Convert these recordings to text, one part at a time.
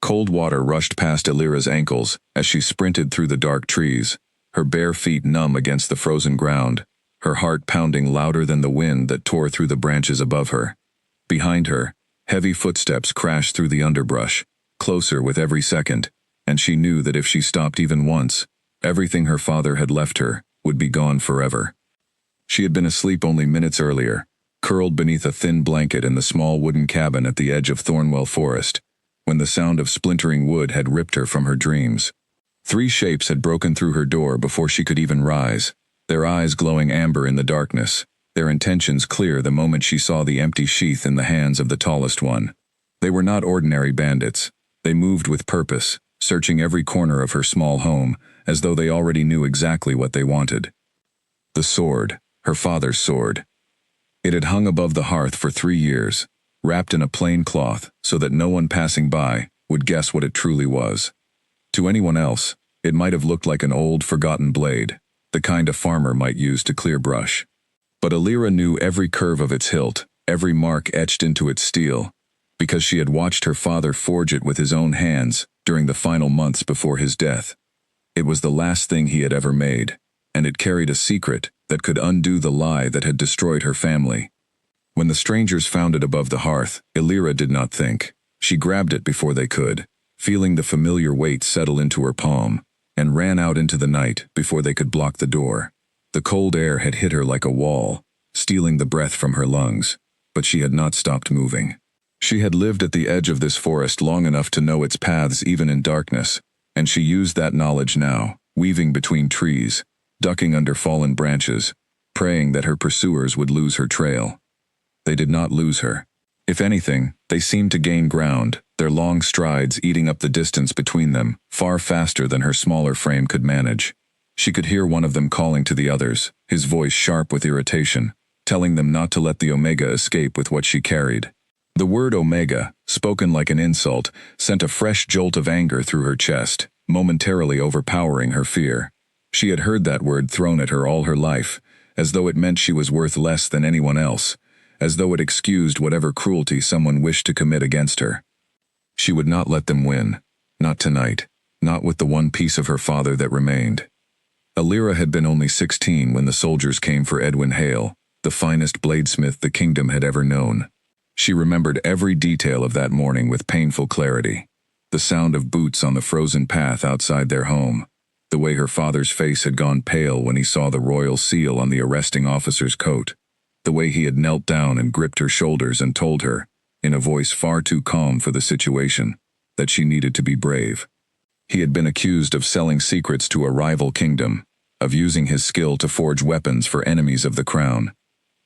Cold water rushed past Elira's ankles as she sprinted through the dark trees, her bare feet numb against the frozen ground, her heart pounding louder than the wind that tore through the branches above her. Behind her, heavy footsteps crashed through the underbrush, closer with every second, and she knew that if she stopped even once, everything her father had left her would be gone forever. She had been asleep only minutes earlier, curled beneath a thin blanket in the small wooden cabin at the edge of Thornwell Forest, when the sound of splintering wood had ripped her from her dreams. 3 shapes had broken through her door before she could even rise, their eyes glowing amber in the darkness, their intentions clear the moment she saw the empty sheath in the hands of the tallest one. They were not ordinary bandits. They moved with purpose, searching every corner of her small home, as though they already knew exactly what they wanted. The sword, her father's sword. It had hung above the hearth for 3 years, wrapped in a plain cloth so that no one passing by would guess what it truly was. To anyone else, it might have looked like an old, forgotten blade, the kind a farmer might use to clear brush. But Elira knew every curve of its hilt, every mark etched into its steel, because she had watched her father forge it with his own hands during the final months before his death. It was the last thing he had ever made, and it carried a secret that could undo the lie that had destroyed her family. When the strangers found it above the hearth, Elira did not think. She grabbed it before they could, feeling the familiar weight settle into her palm, and ran out into the night before they could block the door. The cold air had hit her like a wall, stealing the breath from her lungs, but she had not stopped moving. She had lived at the edge of this forest long enough to know its paths even in darkness, and she used that knowledge now, weaving between trees, ducking under fallen branches, praying that her pursuers would lose her trail. They did not lose her. If anything, they seemed to gain ground, their long strides eating up the distance between them, far faster than her smaller frame could manage. She could hear one of them calling to the others, his voice sharp with irritation, telling them not to let the Omega escape with what she carried. The word Omega, spoken like an insult, sent a fresh jolt of anger through her chest, momentarily overpowering her fear. She had heard that word thrown at her all her life, as though it meant she was worth less than anyone else, as though it excused whatever cruelty someone wished to commit against her. She would not let them win, not tonight, not with the one piece of her father that remained. Elira had been only 16 when the soldiers came for Edwin Hale, the finest bladesmith the kingdom had ever known. She remembered every detail of that morning with painful clarity. The sound of boots on the frozen path outside their home, the way her father's face had gone pale when he saw the royal seal on the arresting officer's coat, the way he had knelt down and gripped her shoulders and told her, in a voice far too calm for the situation, that she needed to be brave. He had been accused of selling secrets to a rival kingdom, of using his skill to forge weapons for enemies of the crown.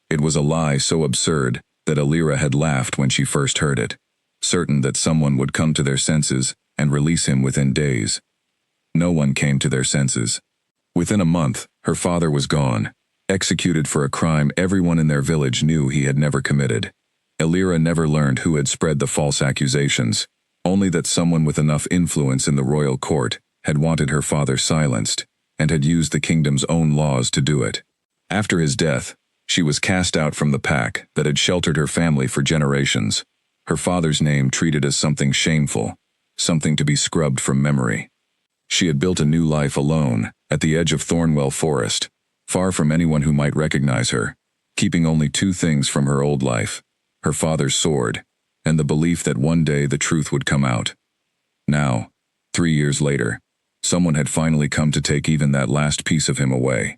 It was a lie so absurd that Elira had laughed when she first heard it, certain that someone would come to their senses and release him within days. No one came to their senses. Within a month, her father was gone, executed for a crime everyone in their village knew he had never committed. Elira never learned who had spread the false accusations, only that someone with enough influence in the royal court had wanted her father silenced, and had used the kingdom's own laws to do it. After his death, she was cast out from the pack that had sheltered her family for generations, her father's name treated as something shameful, something to be scrubbed from memory. She had built a new life alone, at the edge of Thornwell Forest, far from anyone who might recognize her, keeping only 2 things from her old life: her father's sword, and the belief that one day the truth would come out. Now, 3 years later, someone had finally come to take even that last piece of him away.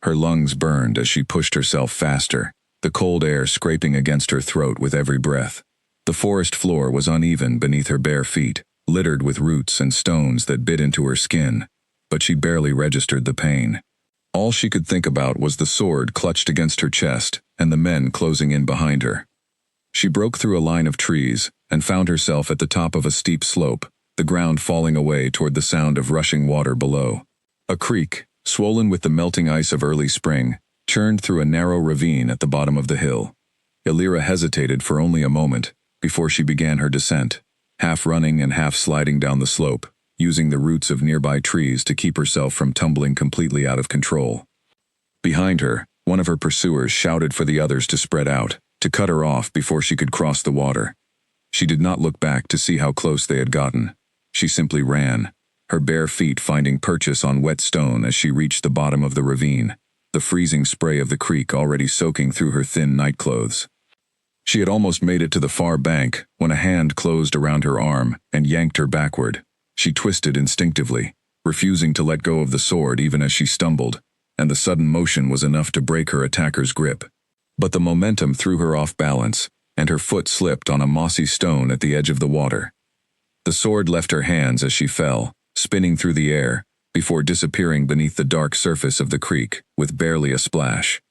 Her lungs burned as she pushed herself faster, the cold air scraping against her throat with every breath. The forest floor was uneven beneath her bare feet, littered with roots and stones that bit into her skin, but she barely registered the pain. All she could think about was the sword clutched against her chest and the men closing in behind her. She broke through a line of trees and found herself at the top of a steep slope, the ground falling away toward the sound of rushing water below. A creek, swollen with the melting ice of early spring, churned through a narrow ravine at the bottom of the hill. Elira hesitated for only a moment before she began her descent, half running and half sliding down the slope, using the roots of nearby trees to keep herself from tumbling completely out of control. Behind her, one of her pursuers shouted for the others to spread out, to cut her off before she could cross the water. She did not look back to see how close they had gotten. She simply ran, her bare feet finding purchase on wet stone as she reached the bottom of the ravine, the freezing spray of the creek already soaking through her thin nightclothes. She had almost made it to the far bank when a hand closed around her arm and yanked her backward. She twisted instinctively, refusing to let go of the sword even as she stumbled, and the sudden motion was enough to break her attacker's grip. But the momentum threw her off balance, and her foot slipped on a mossy stone at the edge of the water. The sword left her hands as she fell, spinning through the air, before disappearing beneath the dark surface of the creek, with barely a splash.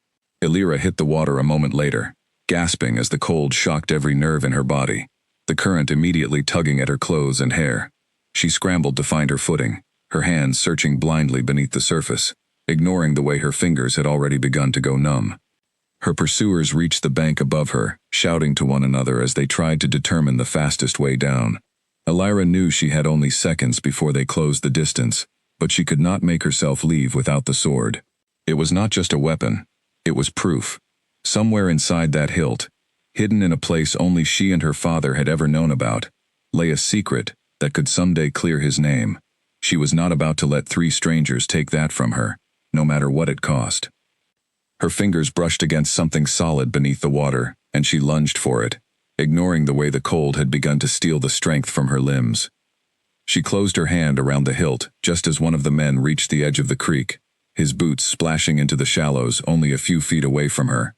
Illyra hit the water a moment later, gasping as the cold shocked every nerve in her body, the current immediately tugging at her clothes and hair. She scrambled to find her footing, her hands searching blindly beneath the surface, ignoring the way her fingers had already begun to go numb. Her pursuers reached the bank above her, shouting to one another as they tried to determine the fastest way down. Illyra knew she had only seconds before they closed the distance, but she could not make herself leave without the sword. It was not just a weapon, it was proof. Somewhere inside that hilt, hidden in a place only she and her father had ever known about, lay a secret that could someday clear his name. She was not about to let 3 strangers take that from her, no matter what it cost. Her fingers brushed against something solid beneath the water, and she lunged for it, ignoring the way the cold had begun to steal the strength from her limbs. She closed her hand around the hilt just as one of the men reached the edge of the creek, his boots splashing into the shallows only a few feet away from her.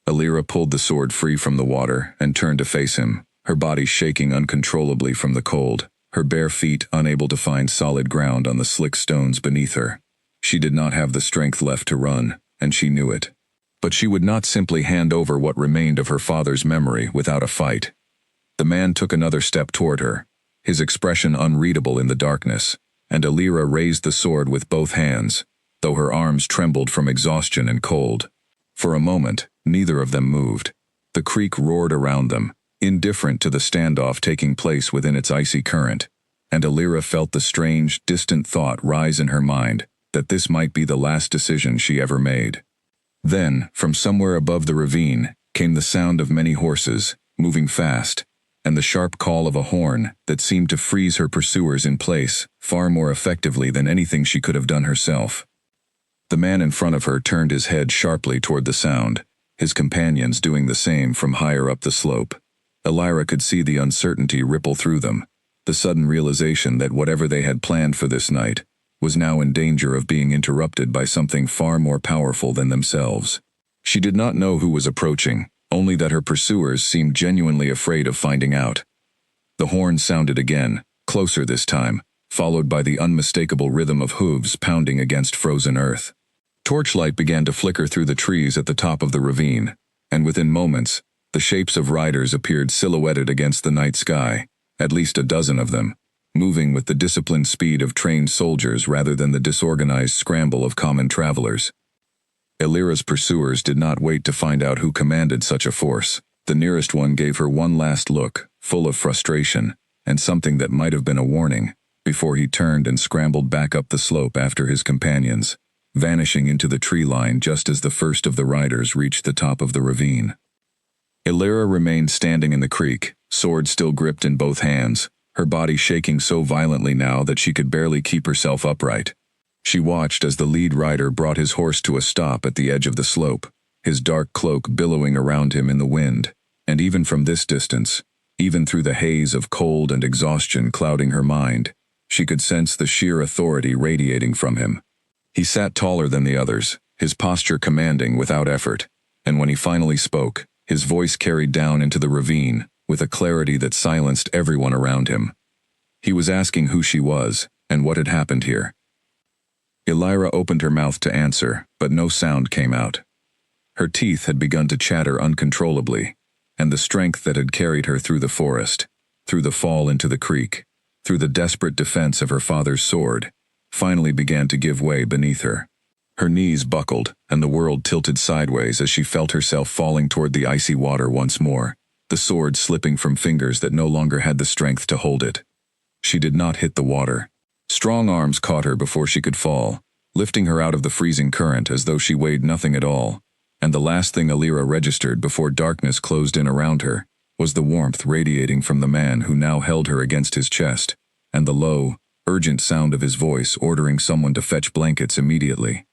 Illyra pulled the sword free from the water and turned to face him, her body shaking uncontrollably from the cold, her bare feet unable to find solid ground on the slick stones beneath her. She did not have the strength left to run, and she knew it. But she would not simply hand over what remained of her father's memory without a fight. The man took another step toward her, his expression unreadable in the darkness, and Illyra raised the sword with both hands, though her arms trembled from exhaustion and cold. For a moment, neither of them moved. The creek roared around them, indifferent to the standoff taking place within its icy current, and Illyra felt the strange, distant thought rise in her mind that this might be the last decision she ever made. Then, from somewhere above the ravine, came the sound of many horses, moving fast, and the sharp call of a horn that seemed to freeze her pursuers in place far more effectively than anything she could have done herself. The man in front of her turned his head sharply toward the sound, his companions doing the same from higher up the slope. Illyra could see the uncertainty ripple through them, the sudden realization that whatever they had planned for this night was now in danger of being interrupted by something far more powerful than themselves. She did not know who was approaching, only that her pursuers seemed genuinely afraid of finding out. The horn sounded again, closer this time, followed by the unmistakable rhythm of hooves pounding against frozen earth. Torchlight began to flicker through the trees at the top of the ravine, and within moments, the shapes of riders appeared silhouetted against the night sky, at least a dozen of them, moving with the disciplined speed of trained soldiers rather than the disorganized scramble of common travelers. Illyra's pursuers did not wait to find out who commanded such a force. The nearest one gave her one last look, full of frustration, and something that might have been a warning, before he turned and scrambled back up the slope after his companions, vanishing into the tree line just as the first of the riders reached the top of the ravine. Illyra remained standing in the creek, sword still gripped in both hands, her body shaking so violently now that she could barely keep herself upright. She watched as the lead rider brought his horse to a stop at the edge of the slope, his dark cloak billowing around him in the wind, and even from this distance, even through the haze of cold and exhaustion clouding her mind, she could sense the sheer authority radiating from him. He sat taller than the others, his posture commanding without effort, and when he finally spoke, his voice carried down into the ravine, with a clarity that silenced everyone around him. He was asking who she was, and what had happened here. Illyra opened her mouth to answer, but no sound came out. Her teeth had begun to chatter uncontrollably, and the strength that had carried her through the forest, through the fall into the creek, through the desperate defense of her father's sword, finally began to give way beneath her. Her knees buckled, and the world tilted sideways as she felt herself falling toward the icy water once more, the sword slipping from fingers that no longer had the strength to hold it. She did not hit the water. Strong arms caught her before she could fall, lifting her out of the freezing current as though she weighed nothing at all, and the last thing Illyra registered before darkness closed in around her was the warmth radiating from the man who now held her against his chest, and the low, urgent sound of his voice ordering someone to fetch blankets immediately.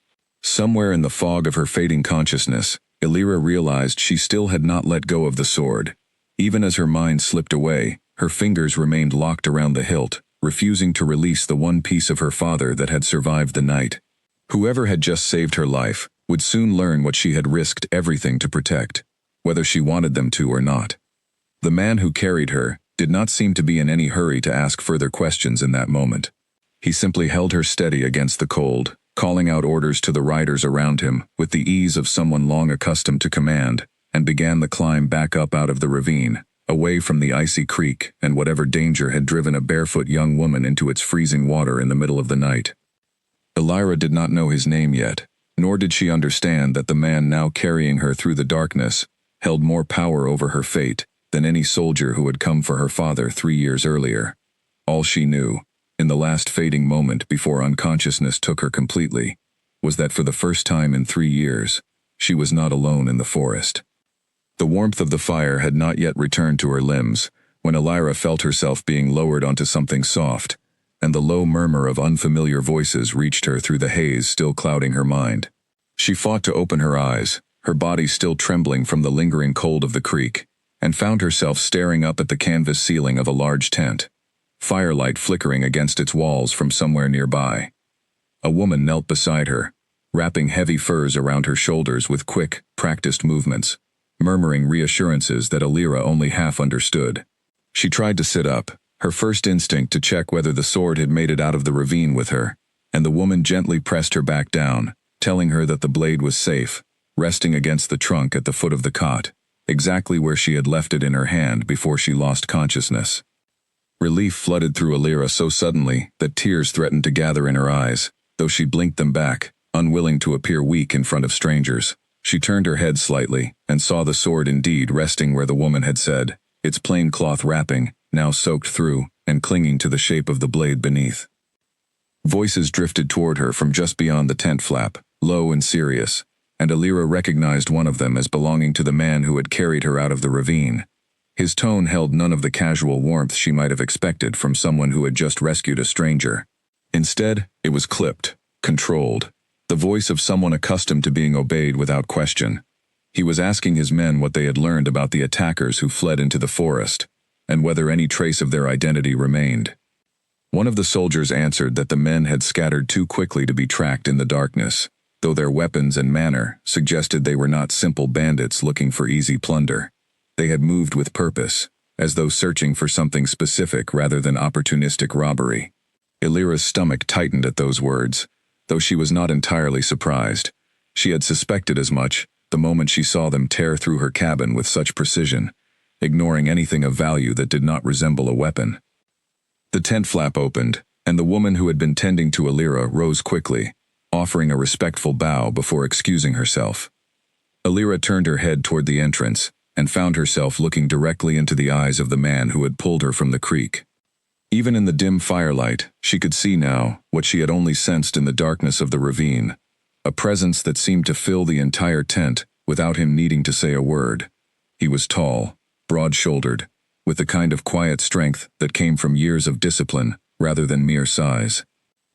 Somewhere in the fog of her fading consciousness, Illyra realized she still had not let go of the sword. Even as her mind slipped away, her fingers remained locked around the hilt, refusing to release the one piece of her father that had survived the night. Whoever had just saved her life would soon learn what she had risked everything to protect, whether she wanted them to or not. The man who carried her did not seem to be in any hurry to ask further questions in that moment. He simply held her steady against the cold, calling out orders to the riders around him with the ease of someone long accustomed to command, and began the climb back up out of the ravine, away from the icy creek and whatever danger had driven a barefoot young woman into its freezing water in the middle of the night. Illyra did not know his name yet, nor did she understand that the man now carrying her through the darkness held more power over her fate than any soldier who had come for her father 3 years earlier. All she knew, in the last fading moment before unconsciousness took her completely, was that for the first time in 3 years, she was not alone in the forest. The warmth of the fire had not yet returned to her limbs when Illyra felt herself being lowered onto something soft, and the low murmur of unfamiliar voices reached her through the haze still clouding her mind. She fought to open her eyes, her body still trembling from the lingering cold of the creek, and found herself staring up at the canvas ceiling of a large tent, firelight flickering against its walls from somewhere nearby. A woman knelt beside her, wrapping heavy furs around her shoulders with quick, practiced movements, murmuring reassurances that Illyra only half understood. She tried to sit up, her first instinct to check whether the sword had made it out of the ravine with her, and the woman gently pressed her back down, telling her that the blade was safe, resting against the trunk at the foot of the cot, exactly where she had left it in her hand before she lost consciousness. Relief flooded through Illyra so suddenly that tears threatened to gather in her eyes, though she blinked them back, unwilling to appear weak in front of strangers. She turned her head slightly and saw the sword indeed resting where the woman had said, its plain cloth wrapping, now soaked through and clinging to the shape of the blade beneath. Voices drifted toward her from just beyond the tent flap, low and serious, and Illyra recognized one of them as belonging to the man who had carried her out of the ravine. His tone held none of the casual warmth she might have expected from someone who had just rescued a stranger. Instead, it was clipped, controlled, the voice of someone accustomed to being obeyed without question. He was asking his men what they had learned about the attackers who fled into the forest, and whether any trace of their identity remained. One of the soldiers answered that the men had scattered too quickly to be tracked in the darkness, though their weapons and manner suggested they were not simple bandits looking for easy plunder. They had moved with purpose, as though searching for something specific rather than opportunistic robbery. Illyra's stomach tightened at those words, though she was not entirely surprised. She had suspected as much the moment she saw them tear through her cabin with such precision, ignoring anything of value that did not resemble a weapon. The tent flap opened, and the woman who had been tending to Illyra rose quickly, offering a respectful bow before excusing herself. Illyra turned her head toward the entrance and found herself looking directly into the eyes of the man who had pulled her from the creek. Even in the dim firelight, she could see now what she had only sensed in the darkness of the ravine, a presence that seemed to fill the entire tent without him needing to say a word. He was tall, broad-shouldered, with the kind of quiet strength that came from years of discipline rather than mere size.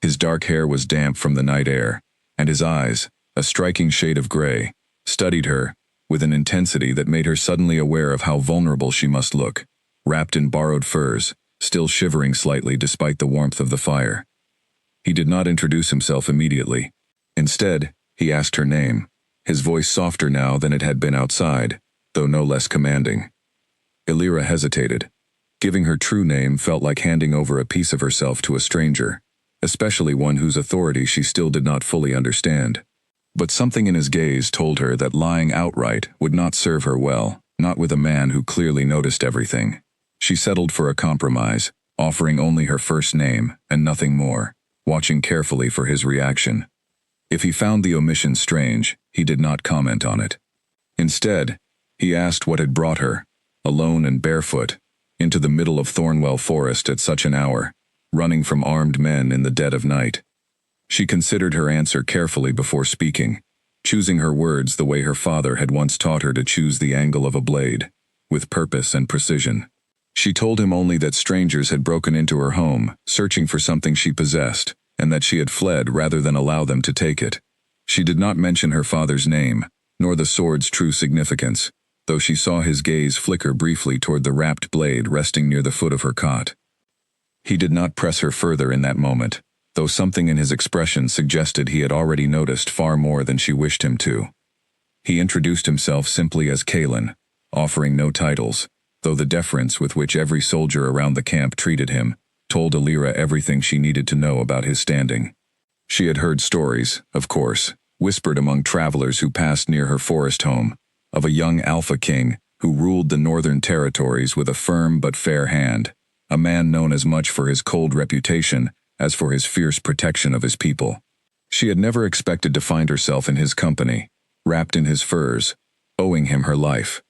His dark hair was damp from the night air, and his eyes, a striking shade of gray, studied her with an intensity that made her suddenly aware of how vulnerable she must look, wrapped in borrowed furs, still shivering slightly despite the warmth of the fire. He did not introduce himself immediately. Instead, he asked her name, his voice softer now than it had been outside, though no less commanding. Illyra hesitated. Giving her true name felt like handing over a piece of herself to a stranger, especially one whose authority she still did not fully understand. But something in his gaze told her that lying outright would not serve her well, not with a man who clearly noticed everything. She settled for a compromise, offering only her first name and nothing more, watching carefully for his reaction. If he found the omission strange, he did not comment on it. Instead, he asked what had brought her, alone and barefoot, into the middle of Thornwell Forest at such an hour, running from armed men in the dead of night. She considered her answer carefully before speaking, choosing her words the way her father had once taught her to choose the angle of a blade, with purpose and precision. She told him only that strangers had broken into her home, searching for something she possessed, and that she had fled rather than allow them to take it. She did not mention her father's name, nor the sword's true significance, though she saw his gaze flicker briefly toward the wrapped blade resting near the foot of her cot. He did not press her further in that moment, though something in his expression suggested he had already noticed far more than she wished him to. He introduced himself simply as Kalen, offering no titles, though the deference with which every soldier around the camp treated him told Alira everything she needed to know about his standing. She had heard stories, of course, whispered among travelers who passed near her forest home, of a young Alpha King who ruled the northern territories with a firm but fair hand, a man known as much for his cold reputation as for his fierce protection of his people. She had never expected to find herself in his company, wrapped in his furs, owing him her life.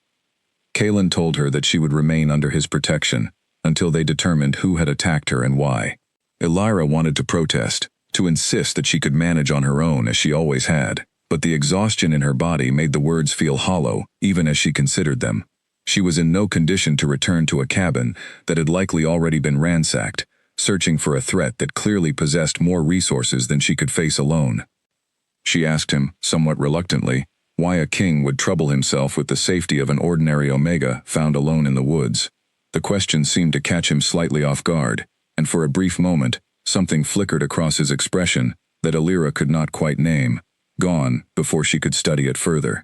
Kalen told her that she would remain under his protection until they determined who had attacked her and why. Alira wanted to protest, to insist that she could manage on her own as she always had, but the exhaustion in her body made the words feel hollow even as she considered them. She was in no condition to return to a cabin that had likely already been ransacked, searching for a threat that clearly possessed more resources than she could face alone. She asked him, somewhat reluctantly, why a king would trouble himself with the safety of an ordinary Omega found alone in the woods. The question seemed to catch him slightly off guard, and for a brief moment, something flickered across his expression that Alira could not quite name, gone before she could study it further.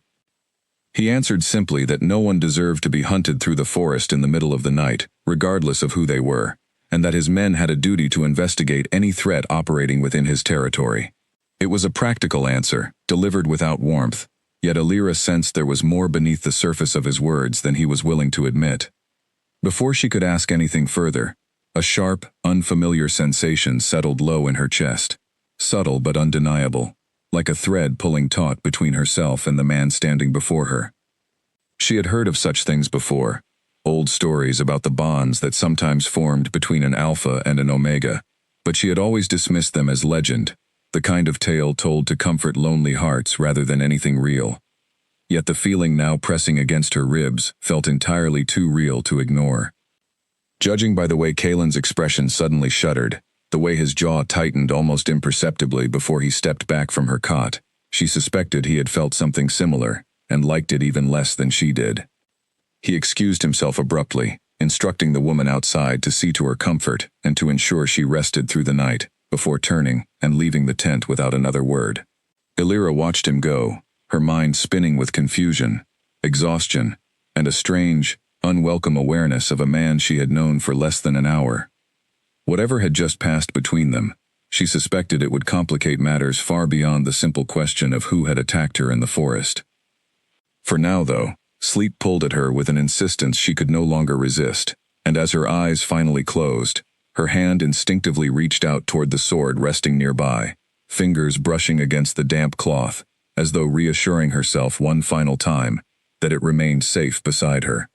He answered simply that no one deserved to be hunted through the forest in the middle of the night, regardless of who they were, and that his men had a duty to investigate any threat operating within his territory. It was a practical answer, delivered without warmth, yet Alira sensed there was more beneath the surface of his words than he was willing to admit. Before she could ask anything further, a sharp, unfamiliar sensation settled low in her chest, subtle but undeniable, like a thread pulling taut between herself and the man standing before her. She had heard of such things before, old stories about the bonds that sometimes formed between an Alpha and an Omega, but she had always dismissed them as legend, the kind of tale told to comfort lonely hearts rather than anything real. Yet the feeling now pressing against her ribs felt entirely too real to ignore. Judging by the way Kalen's expression suddenly shuddered, the way his jaw tightened almost imperceptibly before he stepped back from her cot, she suspected he had felt something similar, and liked it even less than she did. He excused himself abruptly, instructing the woman outside to see to her comfort and to ensure she rested through the night, before turning and leaving the tent without another word. Alira watched him go, her mind spinning with confusion, exhaustion, and a strange, unwelcome awareness of a man she had known for less than an hour. Whatever had just passed between them, she suspected it would complicate matters far beyond the simple question of who had attacked her in the forest. For now, though, sleep pulled at her with an insistence she could no longer resist, and as her eyes finally closed, her hand instinctively reached out toward the sword resting nearby, fingers brushing against the damp cloth, as though reassuring herself one final time that it remained safe beside her.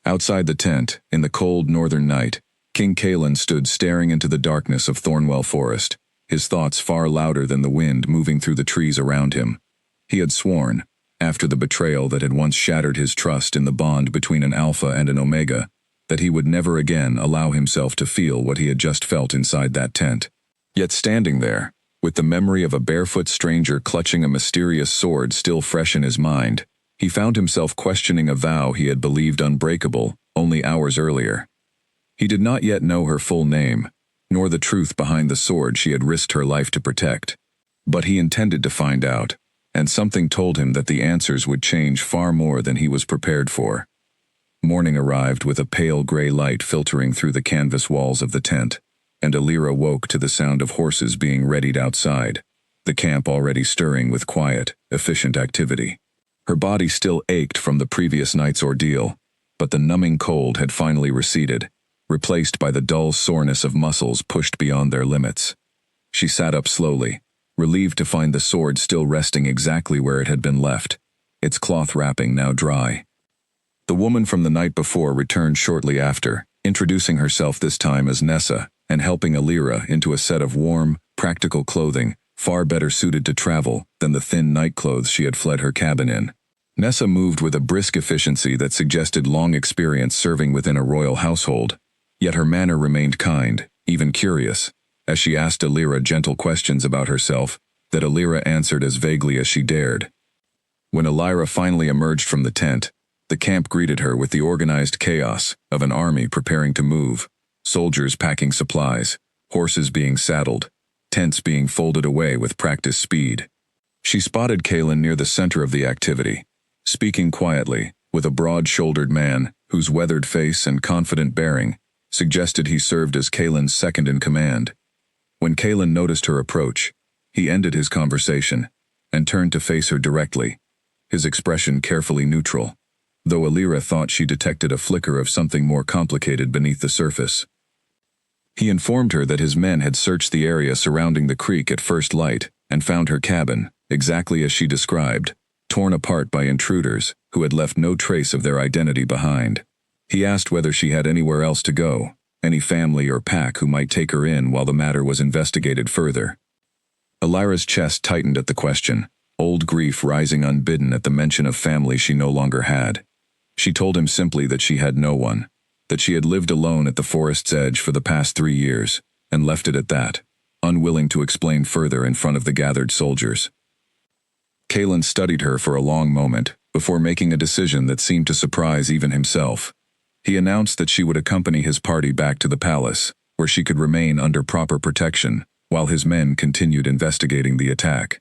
Outside the tent, in the cold northern night, King Kalen stood staring into the darkness of Thornwell Forest, his thoughts far louder than the wind moving through the trees around him. He had sworn, after the betrayal that had once shattered his trust in the bond between an Alpha and an Omega, that he would never again allow himself to feel what he had just felt inside that tent. Yet standing there, with the memory of a barefoot stranger clutching a mysterious sword still fresh in his mind, he found himself questioning a vow he had believed unbreakable only hours earlier. He did not yet know her full name, nor the truth behind the sword she had risked her life to protect. But he intended to find out, and something told him that the answers would change far more than he was prepared for. Morning arrived with a pale gray light filtering through the canvas walls of the tent, and Alira woke to the sound of horses being readied outside, the camp already stirring with quiet, efficient activity. Her body still ached from the previous night's ordeal, but the numbing cold had finally receded, replaced by the dull soreness of muscles pushed beyond their limits. She sat up slowly, relieved to find the sword still resting exactly where it had been left, its cloth wrapping now dry. The woman from the night before returned shortly after, introducing herself this time as Nessa, and helping Alira into a set of warm, practical clothing, far better suited to travel than the thin nightclothes she had fled her cabin in. Nessa moved with a brisk efficiency that suggested long experience serving within a royal household, yet her manner remained kind, even curious, as she asked Alira gentle questions about herself that Alira answered as vaguely as she dared. When Alira finally emerged from the tent, the camp greeted her with the organized chaos of an army preparing to move, soldiers packing supplies, horses being saddled, tents being folded away with practiced speed. She spotted Kalen near the center of the activity, speaking quietly, with a broad-shouldered man whose weathered face and confident bearing suggested he served as Kalen's second-in-command. When Kalen noticed her approach, he ended his conversation and turned to face her directly, his expression carefully neutral, though Alira thought she detected a flicker of something more complicated beneath the surface. He informed her that his men had searched the area surrounding the creek at first light and found her cabin, exactly as she described, torn apart by intruders who had left no trace of their identity behind. He asked whether she had anywhere else to go, any family or pack who might take her in while the matter was investigated further. Alira's chest tightened at the question, old grief rising unbidden at the mention of family she no longer had. She told him simply that she had no one, that she had lived alone at the forest's edge for the past 3 years, and left it at that, unwilling to explain further in front of the gathered soldiers. Kalen studied her for a long moment, before making a decision that seemed to surprise even himself. He announced that she would accompany his party back to the palace, where she could remain under proper protection, while his men continued investigating the attack.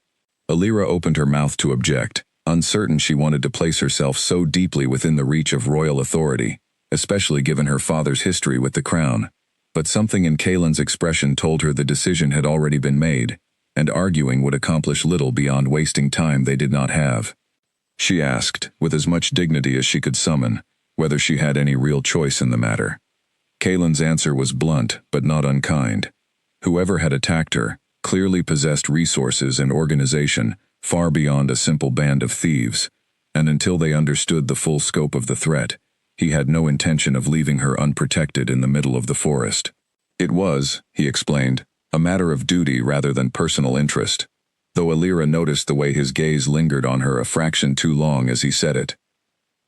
Alira opened her mouth to object, uncertain she wanted to place herself so deeply within the reach of royal authority, especially given her father's history with the crown. But something in Kalen's expression told her the decision had already been made, and arguing would accomplish little beyond wasting time they did not have. She asked, with as much dignity as she could summon, whether she had any real choice in the matter. Kalen's answer was blunt, but not unkind. Whoever had attacked her clearly possessed resources and organization far beyond a simple band of thieves, and until they understood the full scope of the threat, he had no intention of leaving her unprotected in the middle of the forest. It was, he explained, a matter of duty rather than personal interest, though Alira noticed the way his gaze lingered on her a fraction too long as he said it.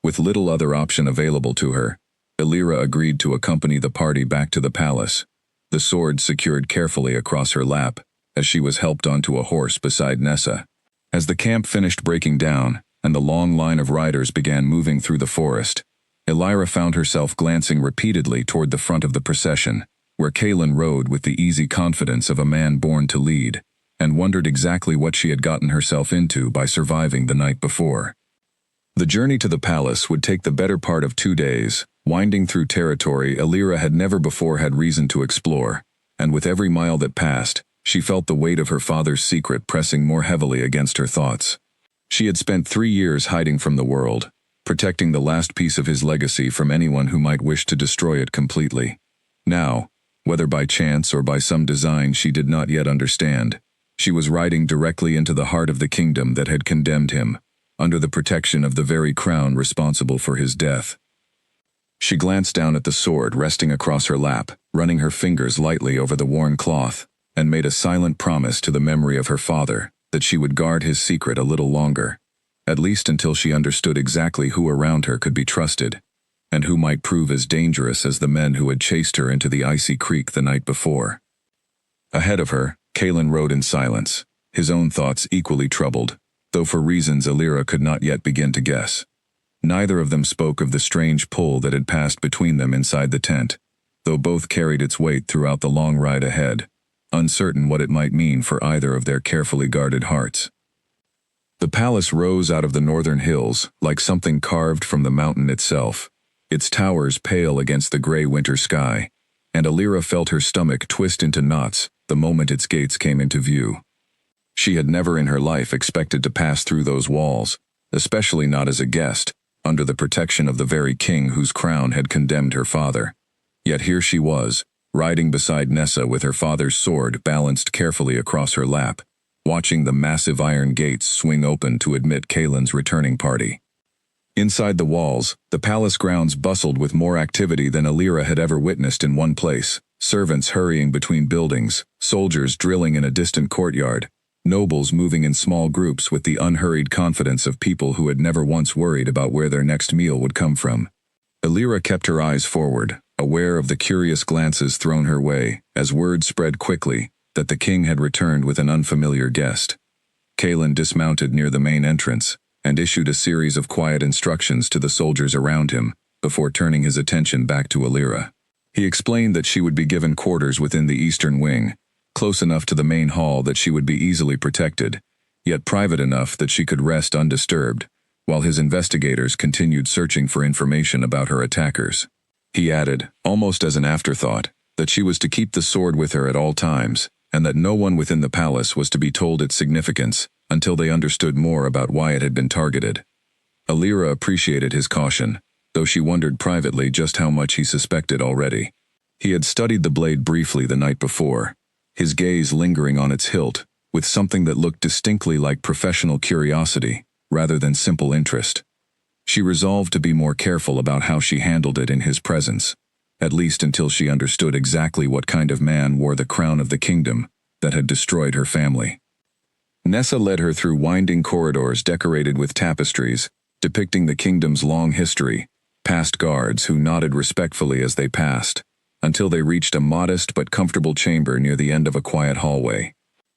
With little other option available to her, Alira agreed to accompany the party back to the palace, the sword secured carefully across her lap, as she was helped onto a horse beside Nessa. As the camp finished breaking down, and the long line of riders began moving through the forest, Alira found herself glancing repeatedly toward the front of the procession, where Kalen rode with the easy confidence of a man born to lead, and wondered exactly what she had gotten herself into by surviving the night before. The journey to the palace would take the better part of 2 days, winding through territory Alira had never before had reason to explore, and with every mile that passed, she felt the weight of her father's secret pressing more heavily against her thoughts. She had spent 3 years hiding from the world, protecting the last piece of his legacy from anyone who might wish to destroy it completely. Now, whether by chance or by some design she did not yet understand, she was riding directly into the heart of the kingdom that had condemned him, under the protection of the very crown responsible for his death. She glanced down at the sword resting across her lap, running her fingers lightly over the worn cloth, and made a silent promise to the memory of her father that she would guard his secret a little longer, at least until she understood exactly who around her could be trusted, and who might prove as dangerous as the men who had chased her into the icy creek the night before. Ahead of her, Kalen rode in silence, his own thoughts equally troubled, though for reasons Alira could not yet begin to guess. Neither of them spoke of the strange pull that had passed between them inside the tent, though both carried its weight throughout the long ride ahead, uncertain what it might mean for either of their carefully guarded hearts. The palace rose out of the northern hills like something carved from the mountain itself, its towers pale against the gray winter sky, and Alira felt her stomach twist into knots the moment its gates came into view. She had never in her life expected to pass through those walls, especially not as a guest, under the protection of the very king whose crown had condemned her father. Yet here she was, riding beside Nessa with her father's sword balanced carefully across her lap, watching the massive iron gates swing open to admit Kalen's returning party. Inside the walls, the palace grounds bustled with more activity than Alira had ever witnessed in one place, servants hurrying between buildings, soldiers drilling in a distant courtyard, nobles moving in small groups with the unhurried confidence of people who had never once worried about where their next meal would come from. Illyra kept her eyes forward, aware of the curious glances thrown her way, as word spread quickly that the king had returned with an unfamiliar guest. Kaelin dismounted near the main entrance and issued a series of quiet instructions to the soldiers around him before turning his attention back to Illyra. He explained that she would be given quarters within the eastern wing, close enough to the main hall that she would be easily protected, yet private enough that she could rest undisturbed, while his investigators continued searching for information about her attackers. He added, almost as an afterthought, that she was to keep the sword with her at all times, and that no one within the palace was to be told its significance until they understood more about why it had been targeted. Illyra appreciated his caution, though she wondered privately just how much he suspected already. He had studied the blade briefly the night before, his gaze lingering on its hilt, with something that looked distinctly like professional curiosity, rather than simple interest. She resolved to be more careful about how she handled it in his presence, at least until she understood exactly what kind of man wore the crown of the kingdom that had destroyed her family. Nessa led her through winding corridors decorated with tapestries, depicting the kingdom's long history, past guards who nodded respectfully as they passed, until they reached a modest but comfortable chamber near the end of a quiet hallway.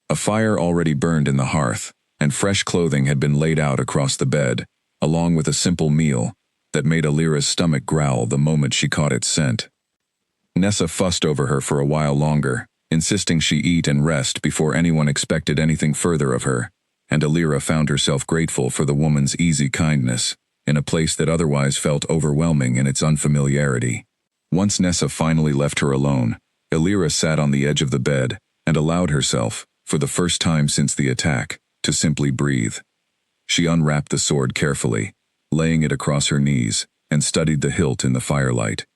A fire already burned in the hearth, and fresh clothing had been laid out across the bed, along with a simple meal that made Illyra's stomach growl the moment she caught its scent. Nessa fussed over her for a while longer, insisting she eat and rest before anyone expected anything further of her, and Illyra found herself grateful for the woman's easy kindness, in a place that otherwise felt overwhelming in its unfamiliarity. Once Nessa finally left her alone, Illyra sat on the edge of the bed and allowed herself, for the first time since the attack, to simply breathe. She unwrapped the sword carefully, laying it across her knees, and studied the hilt in the firelight.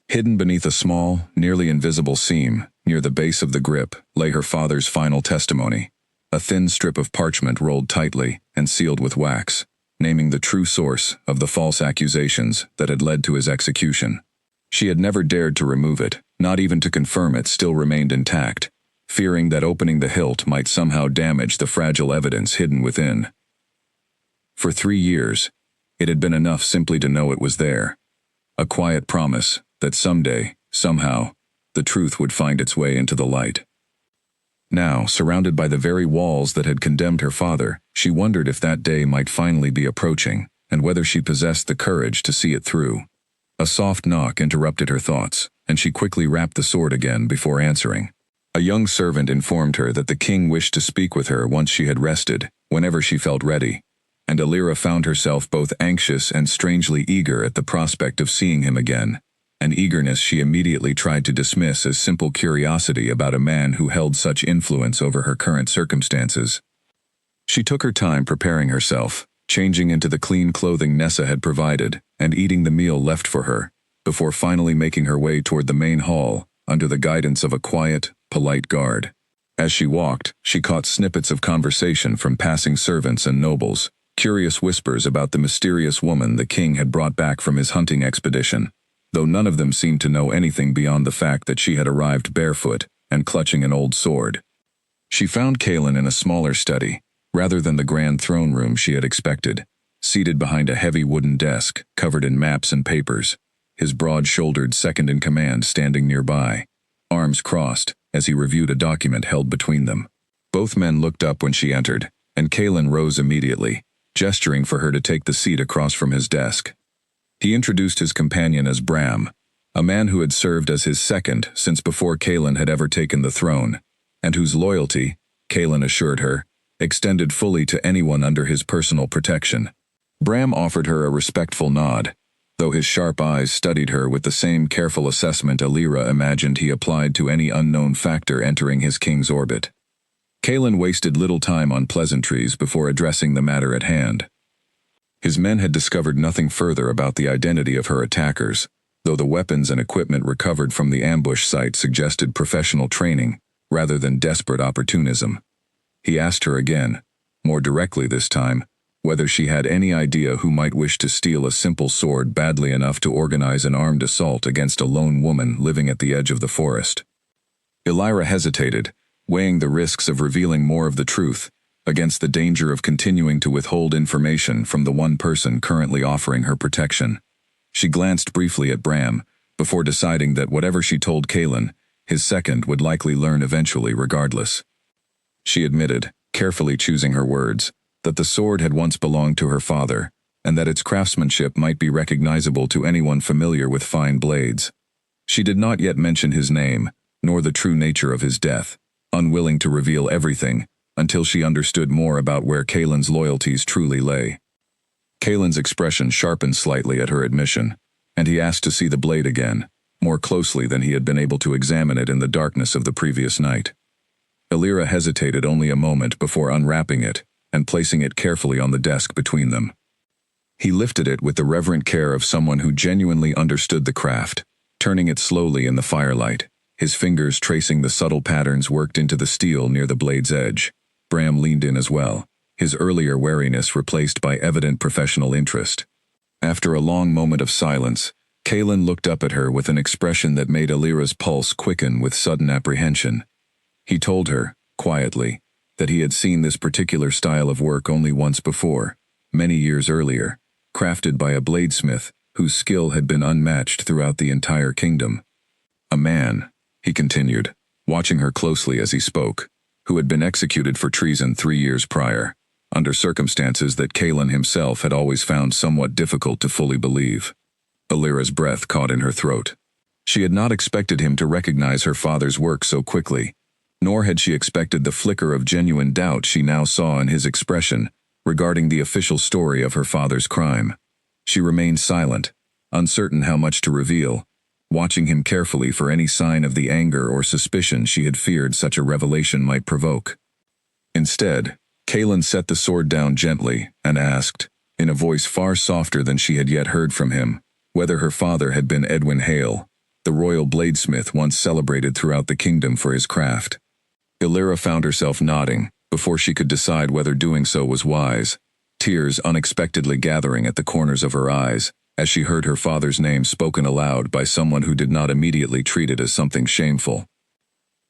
Hidden beneath a small, nearly invisible seam, near the base of the grip, lay her father's final testimony, a thin strip of parchment rolled tightly and sealed with wax, naming the true source of the false accusations that had led to his execution. She had never dared to remove it, not even to confirm it still remained intact, fearing that opening the hilt might somehow damage the fragile evidence hidden within. For 3 years, it had been enough simply to know it was there, a quiet promise that someday, somehow, the truth would find its way into the light. Now, surrounded by the very walls that had condemned her father, she wondered if that day might finally be approaching, and whether she possessed the courage to see it through. A soft knock interrupted her thoughts, and she quickly wrapped the sword again before answering. A young servant informed her that the king wished to speak with her once she had rested, whenever she felt ready, and Illyra found herself both anxious and strangely eager at the prospect of seeing him again, an eagerness she immediately tried to dismiss as simple curiosity about a man who held such influence over her current circumstances. She took her time preparing herself, changing into the clean clothing Nessa had provided, and eating the meal left for her, before finally making her way toward the main hall, under the guidance of a quiet, polite guard. As she walked, she caught snippets of conversation from passing servants and nobles, curious whispers about the mysterious woman the king had brought back from his hunting expedition, though none of them seemed to know anything beyond the fact that she had arrived barefoot and clutching an old sword. She found Kaelin in a smaller study, rather than the grand throne room she had expected, seated behind a heavy wooden desk covered in maps and papers, his broad-shouldered second-in-command standing nearby, arms crossed as he reviewed a document held between them. Both men looked up when she entered, and Kaelin rose immediately, gesturing for her to take the seat across from his desk. He introduced his companion as Bram, a man who had served as his second since before Kaelin had ever taken the throne, and whose loyalty, Kaelin assured her, extended fully to anyone under his personal protection. Bram offered her a respectful nod, though his sharp eyes studied her with the same careful assessment Illyra imagined he applied to any unknown factor entering his king's orbit. Kaelin wasted little time on pleasantries before addressing the matter at hand. His men had discovered nothing further about the identity of her attackers, though the weapons and equipment recovered from the ambush site suggested professional training, rather than desperate opportunism. He asked her again, more directly this time, whether she had any idea who might wish to steal a simple sword badly enough to organize an armed assault against a lone woman living at the edge of the forest. Illyra hesitated, weighing the risks of revealing more of the truth, against the danger of continuing to withhold information from the one person currently offering her protection. She glanced briefly at Bram, before deciding that whatever she told Kalen, his second would likely learn eventually regardless. She admitted, carefully choosing her words, that the sword had once belonged to her father, and that its craftsmanship might be recognizable to anyone familiar with fine blades. She did not yet mention his name, nor the true nature of his death, unwilling to reveal everything until she understood more about where Kalen's loyalties truly lay. Kalen's expression sharpened slightly at her admission, and he asked to see the blade again, more closely than he had been able to examine it in the darkness of the previous night. Illyra hesitated only a moment before unwrapping it and placing it carefully on the desk between them. He lifted it with the reverent care of someone who genuinely understood the craft, turning it slowly in the firelight, his fingers tracing the subtle patterns worked into the steel near the blade's edge. Bram leaned in as well, his earlier wariness replaced by evident professional interest. After a long moment of silence, Kalen looked up at her with an expression that made Illyra's pulse quicken with sudden apprehension. He told her, quietly, that he had seen this particular style of work only once before, many years earlier, crafted by a bladesmith whose skill had been unmatched throughout the entire kingdom. A man, he continued, watching her closely as he spoke, who had been executed for treason 3 years prior, under circumstances that Kalen himself had always found somewhat difficult to fully believe. Illyra's breath caught in her throat. She had not expected him to recognize her father's work so quickly, nor had she expected the flicker of genuine doubt she now saw in his expression regarding the official story of her father's crime. She remained silent, uncertain how much to reveal, watching him carefully for any sign of the anger or suspicion she had feared such a revelation might provoke. Instead, Kalen set the sword down gently and asked, in a voice far softer than she had yet heard from him, whether her father had been Edwin Hale, the royal bladesmith once celebrated throughout the kingdom for his craft. Illyra found herself nodding, before she could decide whether doing so was wise, tears unexpectedly gathering at the corners of her eyes, as she heard her father's name spoken aloud by someone who did not immediately treat it as something shameful.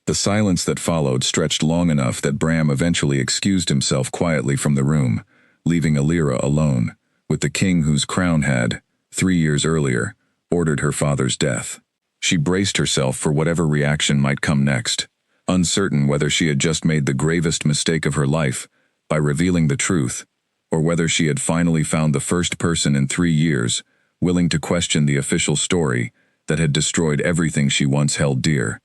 The silence that followed stretched long enough that Bram eventually excused himself quietly from the room, leaving Illyra alone, with the king whose crown had, 3 years earlier, ordered her father's death. She braced herself for whatever reaction might come next, uncertain whether she had just made the gravest mistake of her life by revealing the truth, or whether she had finally found the first person in 3 years willing to question the official story that had destroyed everything she once held dear.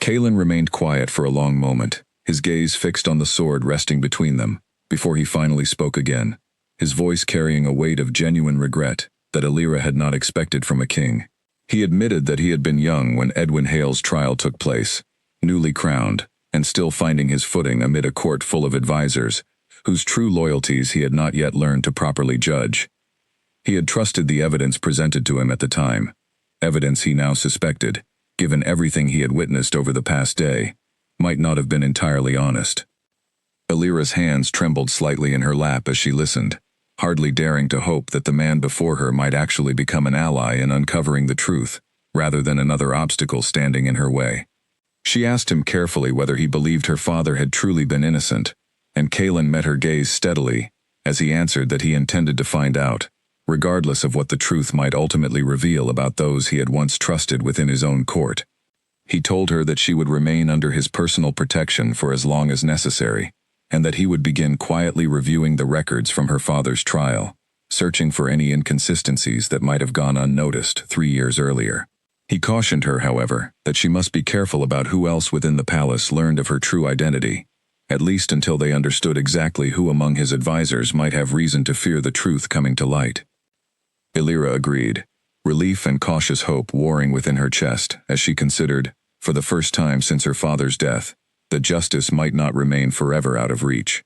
Kalen remained quiet for a long moment, his gaze fixed on the sword resting between them, before he finally spoke again, his voice carrying a weight of genuine regret that Illyra had not expected from a king. He admitted that he had been young when Edwin Hale's trial took place, newly crowned, and still finding his footing amid a court full of advisors, whose true loyalties he had not yet learned to properly judge. He had trusted the evidence presented to him at the time, evidence he now suspected, given everything he had witnessed over the past day, might not have been entirely honest. Illyra's hands trembled slightly in her lap as she listened, hardly daring to hope that the man before her might actually become an ally in uncovering the truth, rather than another obstacle standing in her way. She asked him carefully whether he believed her father had truly been innocent, and Kalen met her gaze steadily, as he answered that he intended to find out, regardless of what the truth might ultimately reveal about those he had once trusted within his own court. He told her that she would remain under his personal protection for as long as necessary, and that he would begin quietly reviewing the records from her father's trial, searching for any inconsistencies that might have gone unnoticed 3 years earlier. He cautioned her, however, that she must be careful about who else within the palace learned of her true identity, at least until they understood exactly who among his advisors might have reason to fear the truth coming to light. Illyra agreed, relief and cautious hope warring within her chest as she considered, for the first time since her father's death, that justice might not remain forever out of reach.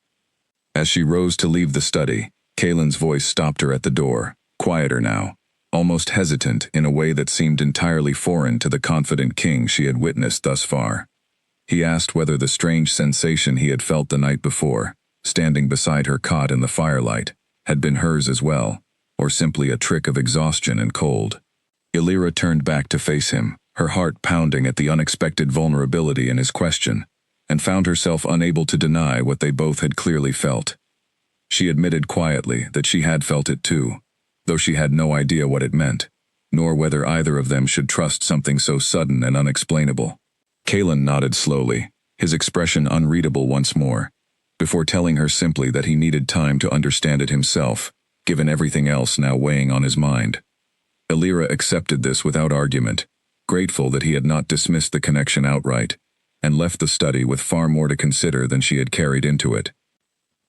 As she rose to leave the study, Kalen's voice stopped her at the door, quieter now, almost hesitant in a way that seemed entirely foreign to the confident king she had witnessed thus far. He asked whether the strange sensation he had felt the night before, standing beside her cot in the firelight, had been hers as well, or simply a trick of exhaustion and cold. Illyra turned back to face him, her heart pounding at the unexpected vulnerability in his question, and found herself unable to deny what they both had clearly felt. She admitted quietly that she had felt it too, though she had no idea what it meant, nor whether either of them should trust something so sudden and unexplainable. Kalen nodded slowly, his expression unreadable once more, before telling her simply that he needed time to understand it himself, given everything else now weighing on his mind. Illyra accepted this without argument, grateful that he had not dismissed the connection outright, and left the study with far more to consider than she had carried into it.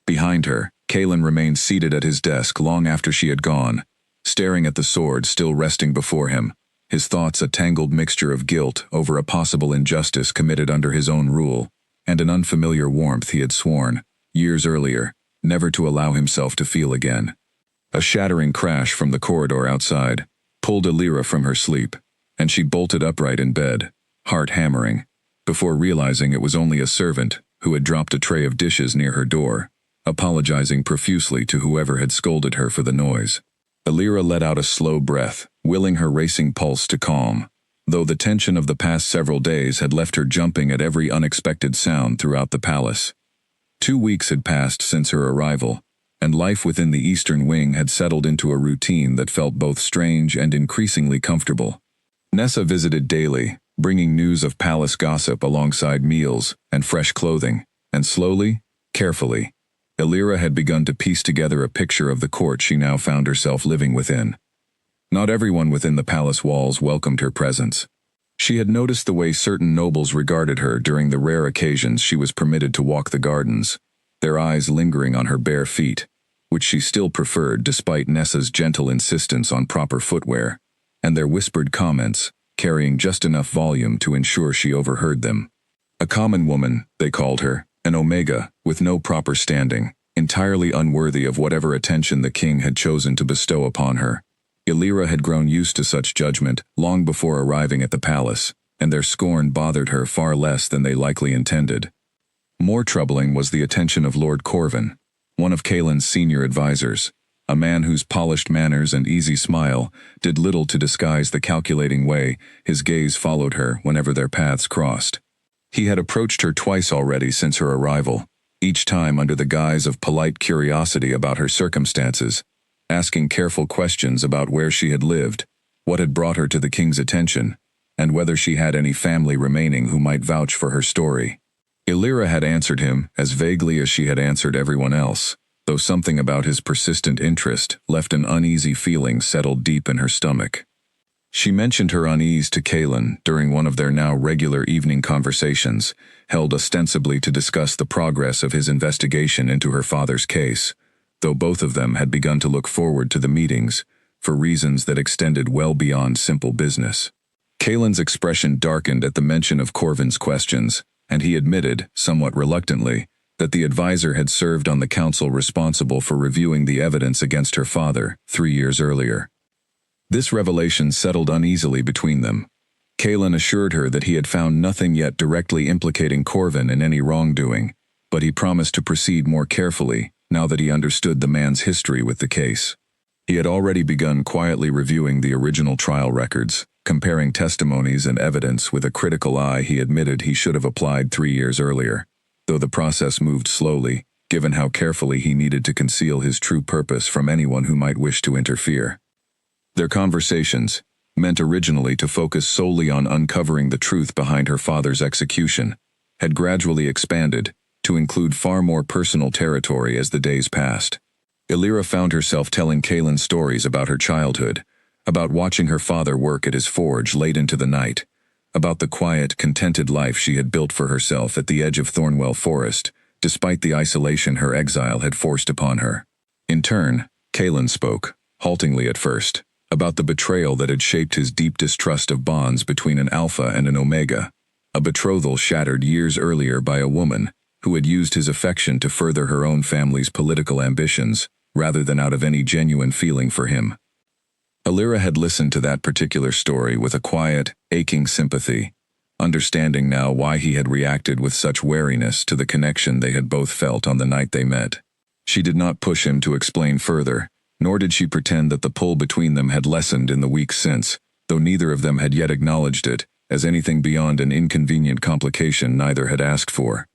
Behind her, Kalen remained seated at his desk long after she had gone, staring at the sword still resting before him, his thoughts a tangled mixture of guilt over a possible injustice committed under his own rule, and an unfamiliar warmth he had sworn, years earlier, never to allow himself to feel again. A shattering crash from the corridor outside pulled Illyra from her sleep, and she bolted upright in bed, heart hammering, before realizing it was only a servant who had dropped a tray of dishes near her door, apologizing profusely to whoever had scolded her for the noise. Illyra let out a slow breath, willing her racing pulse to calm, though the tension of the past several days had left her jumping at every unexpected sound throughout the palace. 2 weeks had passed since her arrival, and life within the eastern wing had settled into a routine that felt both strange and increasingly comfortable. Nessa visited daily, bringing news of palace gossip alongside meals and fresh clothing, and slowly, carefully, Illyra had begun to piece together a picture of the court she now found herself living within. Not everyone within the palace walls welcomed her presence. She had noticed the way certain nobles regarded her during the rare occasions she was permitted to walk the gardens, their eyes lingering on her bare feet, which she still preferred despite Nessa's gentle insistence on proper footwear, and their whispered comments, carrying just enough volume to ensure she overheard them. A common woman, they called her, an omega, with no proper standing, entirely unworthy of whatever attention the king had chosen to bestow upon her. Illyra had grown used to such judgment long before arriving at the palace, and their scorn bothered her far less than they likely intended. More troubling was the attention of Lord Corvin, one of Kalen's senior advisors, a man whose polished manners and easy smile did little to disguise the calculating way his gaze followed her whenever their paths crossed. He had approached her twice already since her arrival, each time under the guise of polite curiosity about her circumstances, asking careful questions about where she had lived, what had brought her to the king's attention, and whether she had any family remaining who might vouch for her story. Illyra had answered him as vaguely as she had answered everyone else, though something about his persistent interest left an uneasy feeling settled deep in her stomach. She mentioned her unease to Kalen during one of their now regular evening conversations, held ostensibly to discuss the progress of his investigation into her father's case, though both of them had begun to look forward to the meetings, for reasons that extended well beyond simple business. Kalen's expression darkened at the mention of Corvin's questions, and he admitted, somewhat reluctantly, that the advisor had served on the council responsible for reviewing the evidence against her father 3 years earlier. This revelation settled uneasily between them. Kalen assured her that he had found nothing yet directly implicating Corvin in any wrongdoing, but he promised to proceed more carefully now that he understood the man's history with the case. He had already begun quietly reviewing the original trial records, comparing testimonies and evidence with a critical eye he admitted he should have applied 3 years earlier, though the process moved slowly, given how carefully he needed to conceal his true purpose from anyone who might wish to interfere. Their conversations, meant originally to focus solely on uncovering the truth behind her father's execution, had gradually expanded to include far more personal territory as the days passed. Illyra found herself telling Kalen stories about her childhood, about watching her father work at his forge late into the night, about the quiet, contented life she had built for herself at the edge of Thornwell Forest, despite the isolation her exile had forced upon her. In turn, Kalen spoke, haltingly at first, about the betrayal that had shaped his deep distrust of bonds between an alpha and an omega, a betrothal shattered years earlier by a woman who had used his affection to further her own family's political ambitions, rather than out of any genuine feeling for him. Illyra had listened to that particular story with a quiet, aching sympathy, understanding now why he had reacted with such wariness to the connection they had both felt on the night they met. She did not push him to explain further, nor did she pretend that the pull between them had lessened in the weeks since, though neither of them had yet acknowledged it, as anything beyond an inconvenient complication neither had asked for.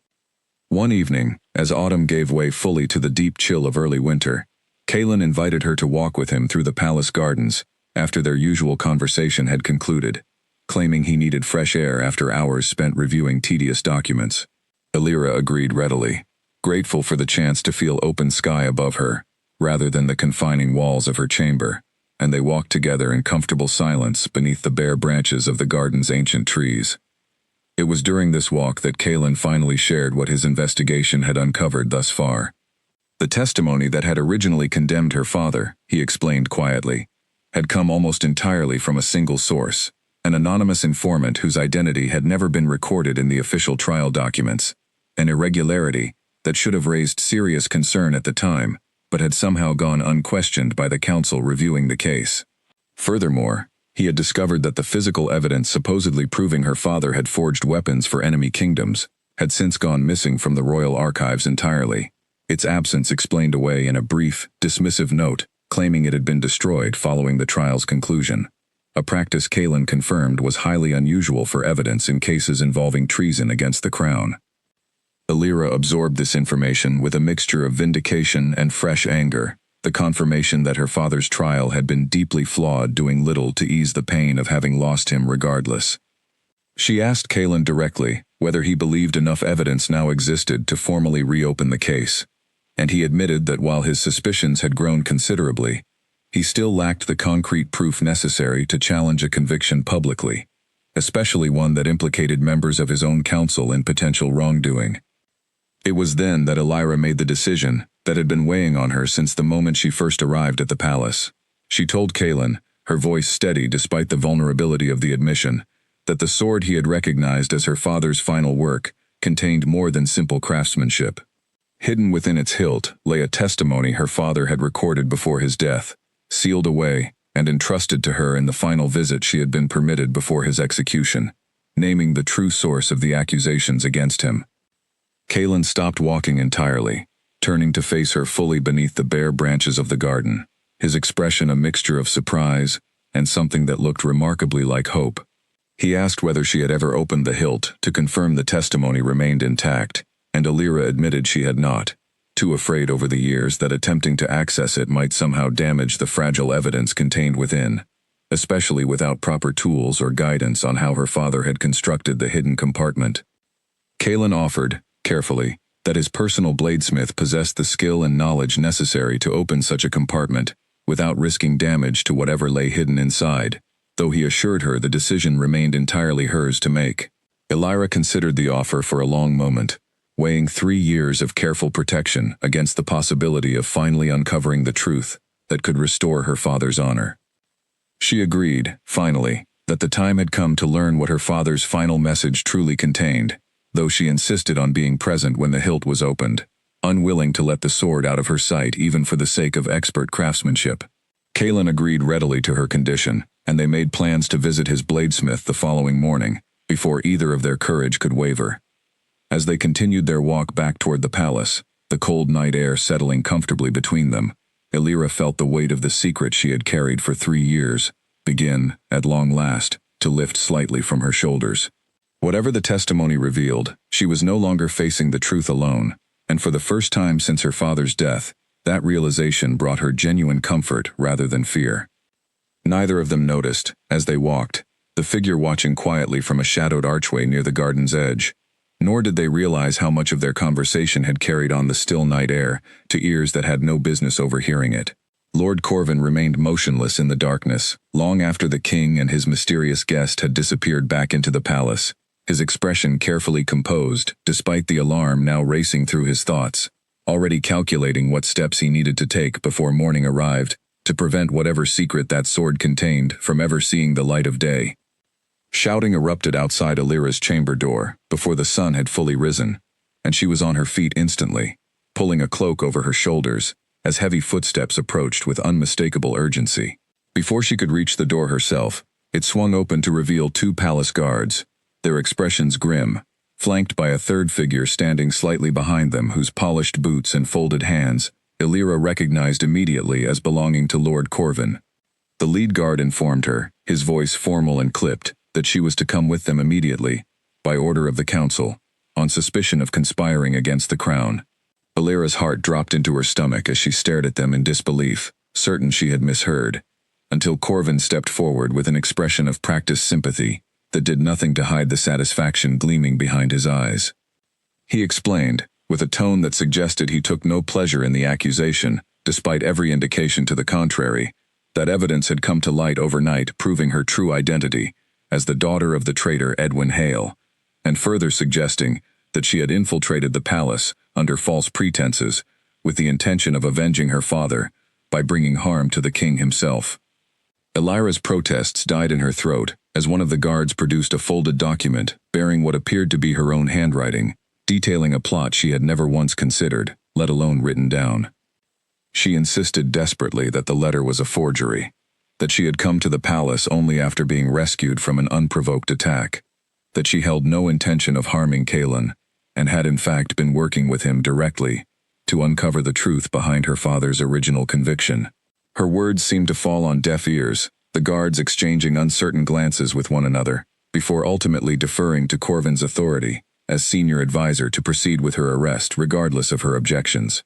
One evening, as autumn gave way fully to the deep chill of early winter, Kalen invited her to walk with him through the palace gardens after their usual conversation had concluded, claiming he needed fresh air after hours spent reviewing tedious documents. Illyra agreed readily, grateful for the chance to feel open sky above her, rather than the confining walls of her chamber, and they walked together in comfortable silence beneath the bare branches of the garden's ancient trees. It was during this walk that Kalen finally shared what his investigation had uncovered thus far. The testimony that had originally condemned her father, he explained quietly, had come almost entirely from a single source, an anonymous informant whose identity had never been recorded in the official trial documents, an irregularity that should have raised serious concern at the time, but had somehow gone unquestioned by the council reviewing the case. Furthermore, he had discovered that the physical evidence supposedly proving her father had forged weapons for enemy kingdoms had since gone missing from the royal archives entirely, its absence explained away in a brief, dismissive note claiming it had been destroyed following the trial's conclusion, a practice Kalen confirmed was highly unusual for evidence in cases involving treason against the crown. Illyra absorbed this information with a mixture of vindication and fresh anger, the confirmation that her father's trial had been deeply flawed, doing little to ease the pain of having lost him regardless. She asked Kalen directly whether he believed enough evidence now existed to formally reopen the case, and he admitted that while his suspicions had grown considerably, he still lacked the concrete proof necessary to challenge a conviction publicly, especially one that implicated members of his own council in potential wrongdoing. It was then that Illyra made the decision that had been weighing on her since the moment she first arrived at the palace. She told Kalen, her voice steady despite the vulnerability of the admission, that the sword he had recognized as her father's final work contained more than simple craftsmanship. Hidden within its hilt lay a testimony her father had recorded before his death, sealed away and entrusted to her in the final visit she had been permitted before his execution, naming the true source of the accusations against him. Kalen stopped walking entirely, turning to face her fully beneath the bare branches of the garden, his expression a mixture of surprise and something that looked remarkably like hope. He asked whether she had ever opened the hilt to confirm the testimony remained intact, and Illyra admitted she had not, too afraid over the years that attempting to access it might somehow damage the fragile evidence contained within, especially without proper tools or guidance on how her father had constructed the hidden compartment. Kalen offered, carefully, that his personal bladesmith possessed the skill and knowledge necessary to open such a compartment without risking damage to whatever lay hidden inside, though he assured her the decision remained entirely hers to make. Illyra considered the offer for a long moment, weighing 3 years of careful protection against the possibility of finally uncovering the truth that could restore her father's honor. She agreed, finally, that the time had come to learn what her father's final message truly contained, though she insisted on being present when the hilt was opened, unwilling to let the sword out of her sight even for the sake of expert craftsmanship. Kalen agreed readily to her condition, and they made plans to visit his bladesmith the following morning, before either of their courage could waver. As they continued their walk back toward the palace, the cold night air settling comfortably between them, Illyra felt the weight of the secret she had carried for 3 years begin, at long last, to lift slightly from her shoulders. Whatever the testimony revealed, she was no longer facing the truth alone, and for the first time since her father's death, that realization brought her genuine comfort rather than fear. Neither of them noticed, as they walked, the figure watching quietly from a shadowed archway near the garden's edge, nor did they realize how much of their conversation had carried on the still night air to ears that had no business overhearing it. Lord Corvin remained motionless in the darkness, long after the king and his mysterious guest had disappeared back into the palace, his expression carefully composed, despite the alarm now racing through his thoughts, already calculating what steps he needed to take before morning arrived, to prevent whatever secret that sword contained from ever seeing the light of day. Shouting erupted outside Illyra's chamber door before the sun had fully risen, and she was on her feet instantly, pulling a cloak over her shoulders, as heavy footsteps approached with unmistakable urgency. Before she could reach the door herself, it swung open to reveal 2 palace guards, their expressions grim, flanked by a third figure standing slightly behind them whose polished boots and folded hands Illyra recognized immediately as belonging to Lord Corvin. The lead guard informed her, his voice formal and clipped, that she was to come with them immediately, by order of the council, on suspicion of conspiring against the crown. Illyra's heart dropped into her stomach as she stared at them in disbelief, certain she had misheard, until Corvin stepped forward with an expression of practiced sympathy that did nothing to hide the satisfaction gleaming behind his eyes. He explained, with a tone that suggested he took no pleasure in the accusation, despite every indication to the contrary, that evidence had come to light overnight proving her true identity as the daughter of the traitor Edwin Hale, and further suggesting that she had infiltrated the palace under false pretenses with the intention of avenging her father by bringing harm to the king himself. Illyra's protests died in her throat as one of the guards produced a folded document bearing what appeared to be her own handwriting, detailing a plot she had never once considered, let alone written down. She insisted desperately that the letter was a forgery, that she had come to the palace only after being rescued from an unprovoked attack, that she held no intention of harming Kaelin, and had in fact been working with him directly to uncover the truth behind her father's original conviction. Her words seemed to fall on deaf ears, the guards exchanging uncertain glances with one another, before ultimately deferring to Corvin's authority as senior advisor to proceed with her arrest regardless of her objections.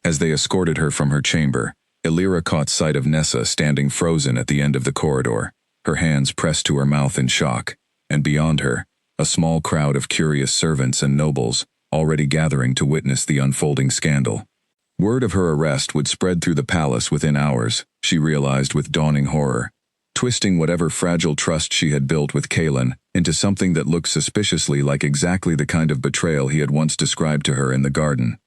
As they escorted her from her chamber, Illyra caught sight of Nessa standing frozen at the end of the corridor, her hands pressed to her mouth in shock, and beyond her, a small crowd of curious servants and nobles, already gathering to witness the unfolding scandal. Word of her arrest would spread through the palace within hours, she realized with dawning horror, twisting whatever fragile trust she had built with Kaelin into something that looked suspiciously like exactly the kind of betrayal he had once described to her in the garden.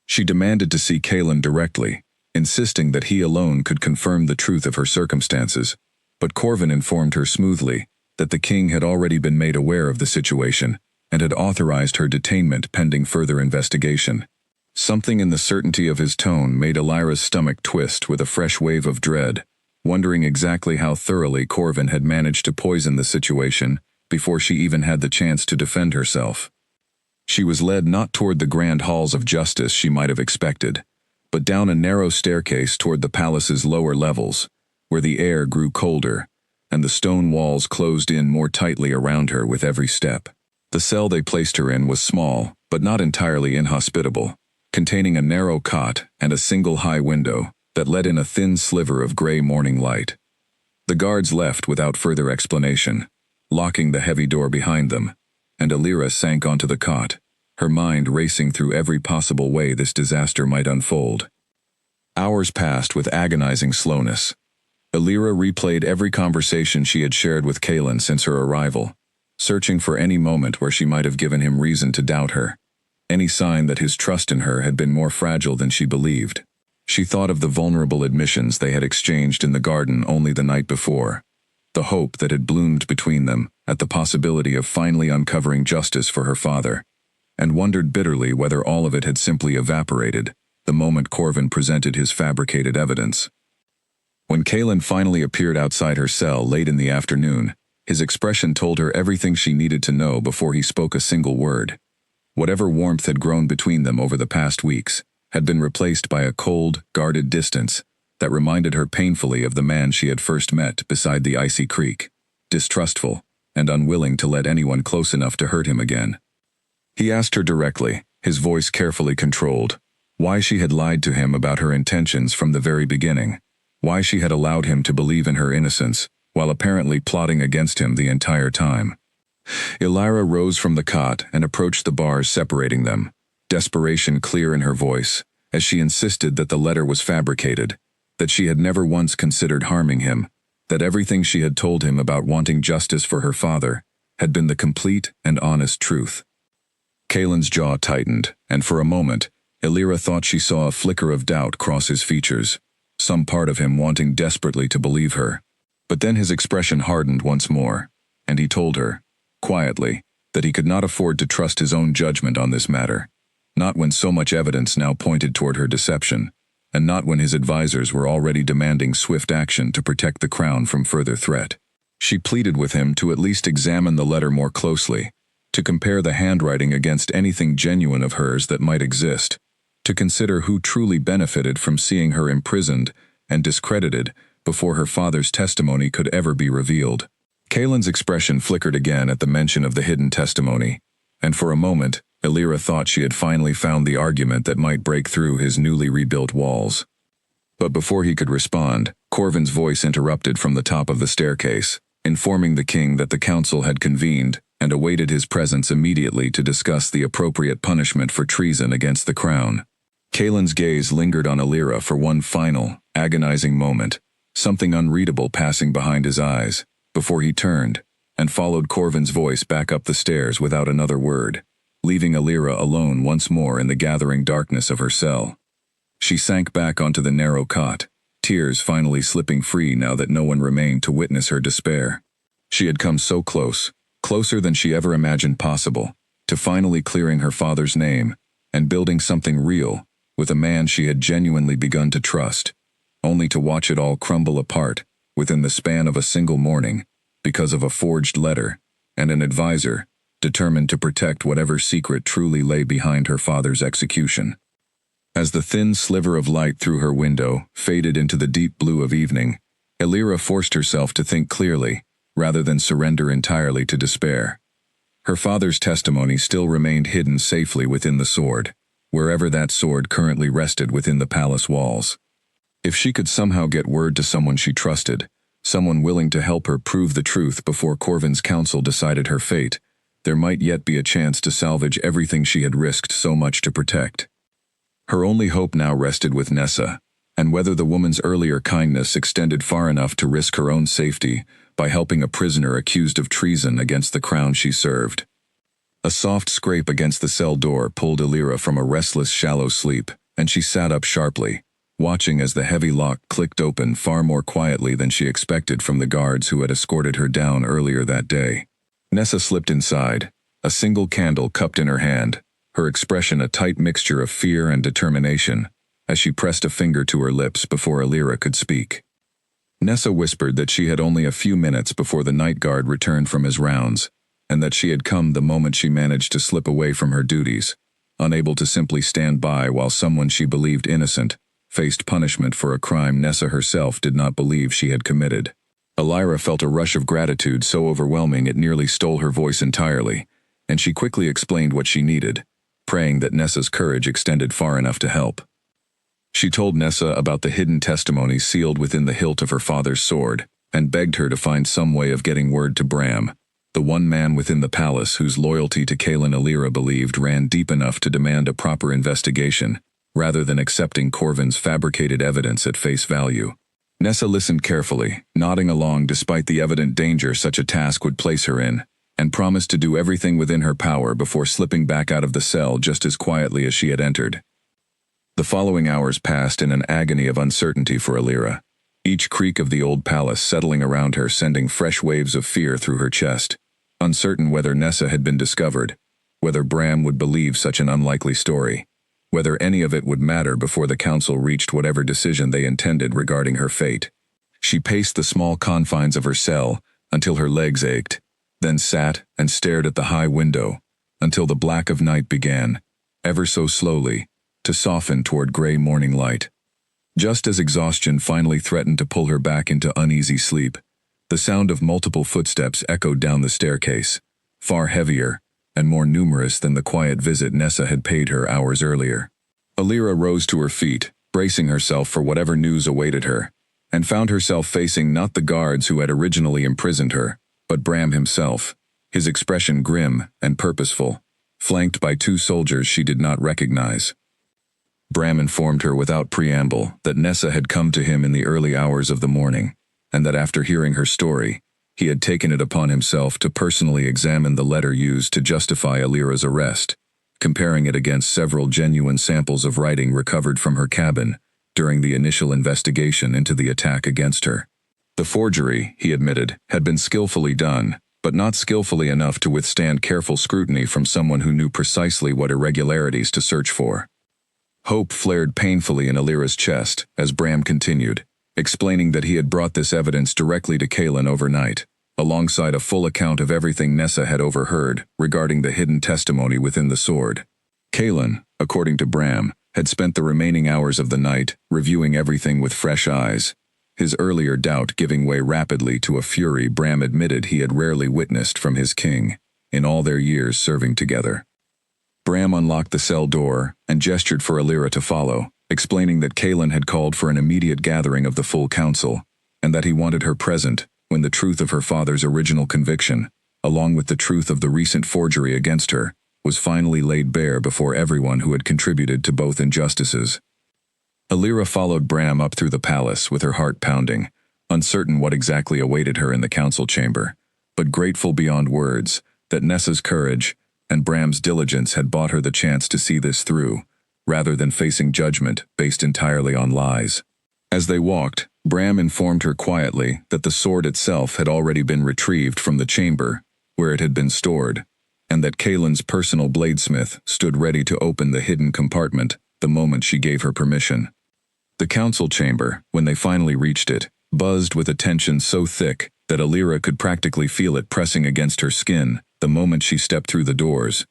She demanded to see Kaelin directly, insisting that he alone could confirm the truth of her circumstances, but Corvin informed her smoothly that the king had already been made aware of the situation and had authorized her detainment pending further investigation. Something in the certainty of his tone made Illyra's stomach twist with a fresh wave of dread, wondering exactly how thoroughly Corvin had managed to poison the situation before she even had the chance to defend herself. She was led not toward the grand halls of justice she might have expected, but down a narrow staircase toward the palace's lower levels, where the air grew colder, and the stone walls closed in more tightly around her with every step. The cell they placed her in was small, but not entirely inhospitable, containing a narrow cot and a single high window that let in a thin sliver of gray morning light. The guards left without further explanation, locking the heavy door behind them, and Illyra sank onto the cot, her mind racing through every possible way this disaster might unfold. Hours passed with agonizing slowness. Illyra replayed every conversation she had shared with Kaelin since her arrival, searching for any moment where she might have given him reason to doubt her, any sign that his trust in her had been more fragile than she believed. She thought of the vulnerable admissions they had exchanged in the garden only the night before, the hope that had bloomed between them at the possibility of finally uncovering justice for her father, and wondered bitterly whether all of it had simply evaporated the moment Corvin presented his fabricated evidence. When Kaelin finally appeared outside her cell late in the afternoon, his expression told her everything she needed to know before he spoke a single word. Whatever warmth had grown between them over the past weeks had been replaced by a cold, guarded distance that reminded her painfully of the man she had first met beside the icy creek, distrustful and unwilling to let anyone close enough to hurt him again. He asked her directly, his voice carefully controlled, why she had lied to him about her intentions from the very beginning, why she had allowed him to believe in her innocence while apparently plotting against him the entire time. Illyra rose from the cot and approached the bars separating them, desperation clear in her voice, as she insisted that the letter was fabricated, that she had never once considered harming him, that everything she had told him about wanting justice for her father had been the complete and honest truth. Kaelin's jaw tightened, and for a moment, Illyra thought she saw a flicker of doubt cross his features, some part of him wanting desperately to believe her. But then his expression hardened once more, and he told her, quietly, that he could not afford to trust his own judgment on this matter, not when so much evidence now pointed toward her deception, and not when his advisors were already demanding swift action to protect the crown from further threat. She pleaded with him to at least examine the letter more closely, to compare the handwriting against anything genuine of hers that might exist, to consider who truly benefited from seeing her imprisoned and discredited before her father's testimony could ever be revealed. Kaelin's expression flickered again at the mention of the hidden testimony, and for a moment, Illyra thought she had finally found the argument that might break through his newly rebuilt walls. But before he could respond, Corvin's voice interrupted from the top of the staircase, informing the king that the council had convened and awaited his presence immediately to discuss the appropriate punishment for treason against the crown. Kaelin's gaze lingered on Illyra for one final, agonizing moment, something unreadable passing behind his eyes, before he turned and followed Corvin's voice back up the stairs without another word, leaving Illyra alone once more in the gathering darkness of her cell. She sank back onto the narrow cot, tears finally slipping free now that no one remained to witness her despair. She had come so close, closer than she ever imagined possible, to finally clearing her father's name and building something real with a man she had genuinely begun to trust, only to watch it all crumble apart within the span of a single morning because of a forged letter and an advisor determined to protect whatever secret truly lay behind her father's execution. As the thin sliver of light through her window faded into the deep blue of evening, Illyra forced herself to think clearly, rather than surrender entirely to despair. Her father's testimony still remained hidden safely within the sword, wherever that sword currently rested within the palace walls. If she could somehow get word to someone she trusted, someone willing to help her prove the truth before Corvin's council decided her fate, there might yet be a chance to salvage everything she had risked so much to protect. Her only hope now rested with Nessa, and whether the woman's earlier kindness extended far enough to risk her own safety by helping a prisoner accused of treason against the crown she served. A soft scrape against the cell door pulled Illyra from a restless, shallow sleep, and she sat up sharply, watching as the heavy lock clicked open far more quietly than she expected from the guards who had escorted her down earlier that day. Nessa slipped inside, a single candle cupped in her hand, her expression a tight mixture of fear and determination, as she pressed a finger to her lips before Illyra could speak. Nessa whispered that she had only a few minutes before the night guard returned from his rounds, and that she had come the moment she managed to slip away from her duties, unable to simply stand by while someone she believed innocent faced punishment for a crime Nessa herself did not believe she had committed. Illyra felt a rush of gratitude so overwhelming it nearly stole her voice entirely, and she quickly explained what she needed, praying that Nessa's courage extended far enough to help. She told Nessa about the hidden testimony sealed within the hilt of her father's sword, and begged her to find some way of getting word to Bram, the one man within the palace whose loyalty to Kaelin Illyra believed ran deep enough to demand a proper investigation, rather than accepting Corvin's fabricated evidence at face value. Nessa listened carefully, nodding along despite the evident danger such a task would place her in, and promised to do everything within her power before slipping back out of the cell just as quietly as she had entered. The following hours passed in an agony of uncertainty for Illyra, each creak of the old palace settling around her sending fresh waves of fear through her chest, uncertain whether Nessa had been discovered, whether Bram would believe such an unlikely story, whether any of it would matter before the council reached whatever decision they intended regarding her fate. She paced the small confines of her cell until her legs ached, then sat and stared at the high window until the black of night began, ever so slowly, to soften toward gray morning light. Just as exhaustion finally threatened to pull her back into uneasy sleep, the sound of multiple footsteps echoed down the staircase, far heavier and more numerous than the quiet visit Nessa had paid her hours earlier. Illyra rose to her feet, bracing herself for whatever news awaited her, and found herself facing not the guards who had originally imprisoned her, but Bram himself, his expression grim and purposeful, flanked by two soldiers she did not recognize. Bram informed her without preamble that Nessa had come to him in the early hours of the morning, and that after hearing her story, he had taken it upon himself to personally examine the letter used to justify Illyra's arrest, comparing it against several genuine samples of writing recovered from her cabin during the initial investigation into the attack against her. The forgery, he admitted, had been skillfully done, but not skillfully enough to withstand careful scrutiny from someone who knew precisely what irregularities to search for. Hope flared painfully in Illyra's chest as Bram continued, explaining that he had brought this evidence directly to Kaelin overnight, alongside a full account of everything Nessa had overheard regarding the hidden testimony within the sword. Kaelin, according to Bram, had spent the remaining hours of the night reviewing everything with fresh eyes, his earlier doubt giving way rapidly to a fury Bram admitted he had rarely witnessed from his king, in all their years serving together. Bram unlocked the cell door and gestured for Alira to follow, explaining that Kaelin had called for an immediate gathering of the full council, and that he wanted her present when the truth of her father's original conviction, along with the truth of the recent forgery against her, was finally laid bare before everyone who had contributed to both injustices. Alira followed Bram up through the palace with her heart pounding, uncertain what exactly awaited her in the council chamber, but grateful beyond words that Nessa's courage and Bram's diligence had bought her the chance to see this through, rather than facing judgment based entirely on lies. As they walked, Bram informed her quietly that the sword itself had already been retrieved from the chamber where it had been stored, and that Kaelin's personal bladesmith stood ready to open the hidden compartment the moment she gave her permission. The council chamber, when they finally reached it, buzzed with a tension so thick that Alira could practically feel it pressing against her skin the moment she stepped through the doors.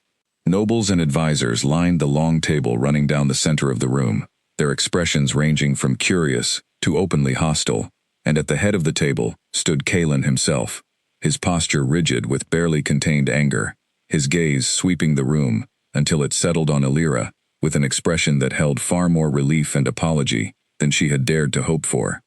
Nobles and advisors lined the long table running down the center of the room, their expressions ranging from curious to openly hostile, and at the head of the table stood Kaelin himself, his posture rigid with barely contained anger, his gaze sweeping the room until it settled on Alira with an expression that held far more relief and apology than she had dared to hope for.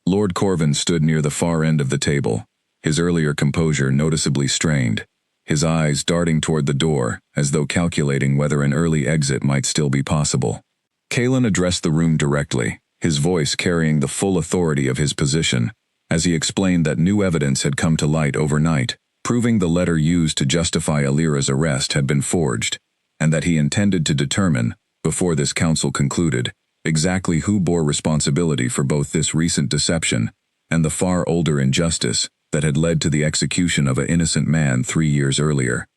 Lord Corvin stood near the far end of the table, his earlier composure noticeably strained, his eyes darting toward the door as though calculating whether an early exit might still be possible. Kaelin addressed the room directly, his voice carrying the full authority of his position, as he explained that new evidence had come to light overnight, proving the letter used to justify Alira's arrest had been forged, and that he intended to determine, before this council concluded, exactly who bore responsibility for both this recent deception and the far older injustice that had led to the execution of an innocent man 3 years earlier.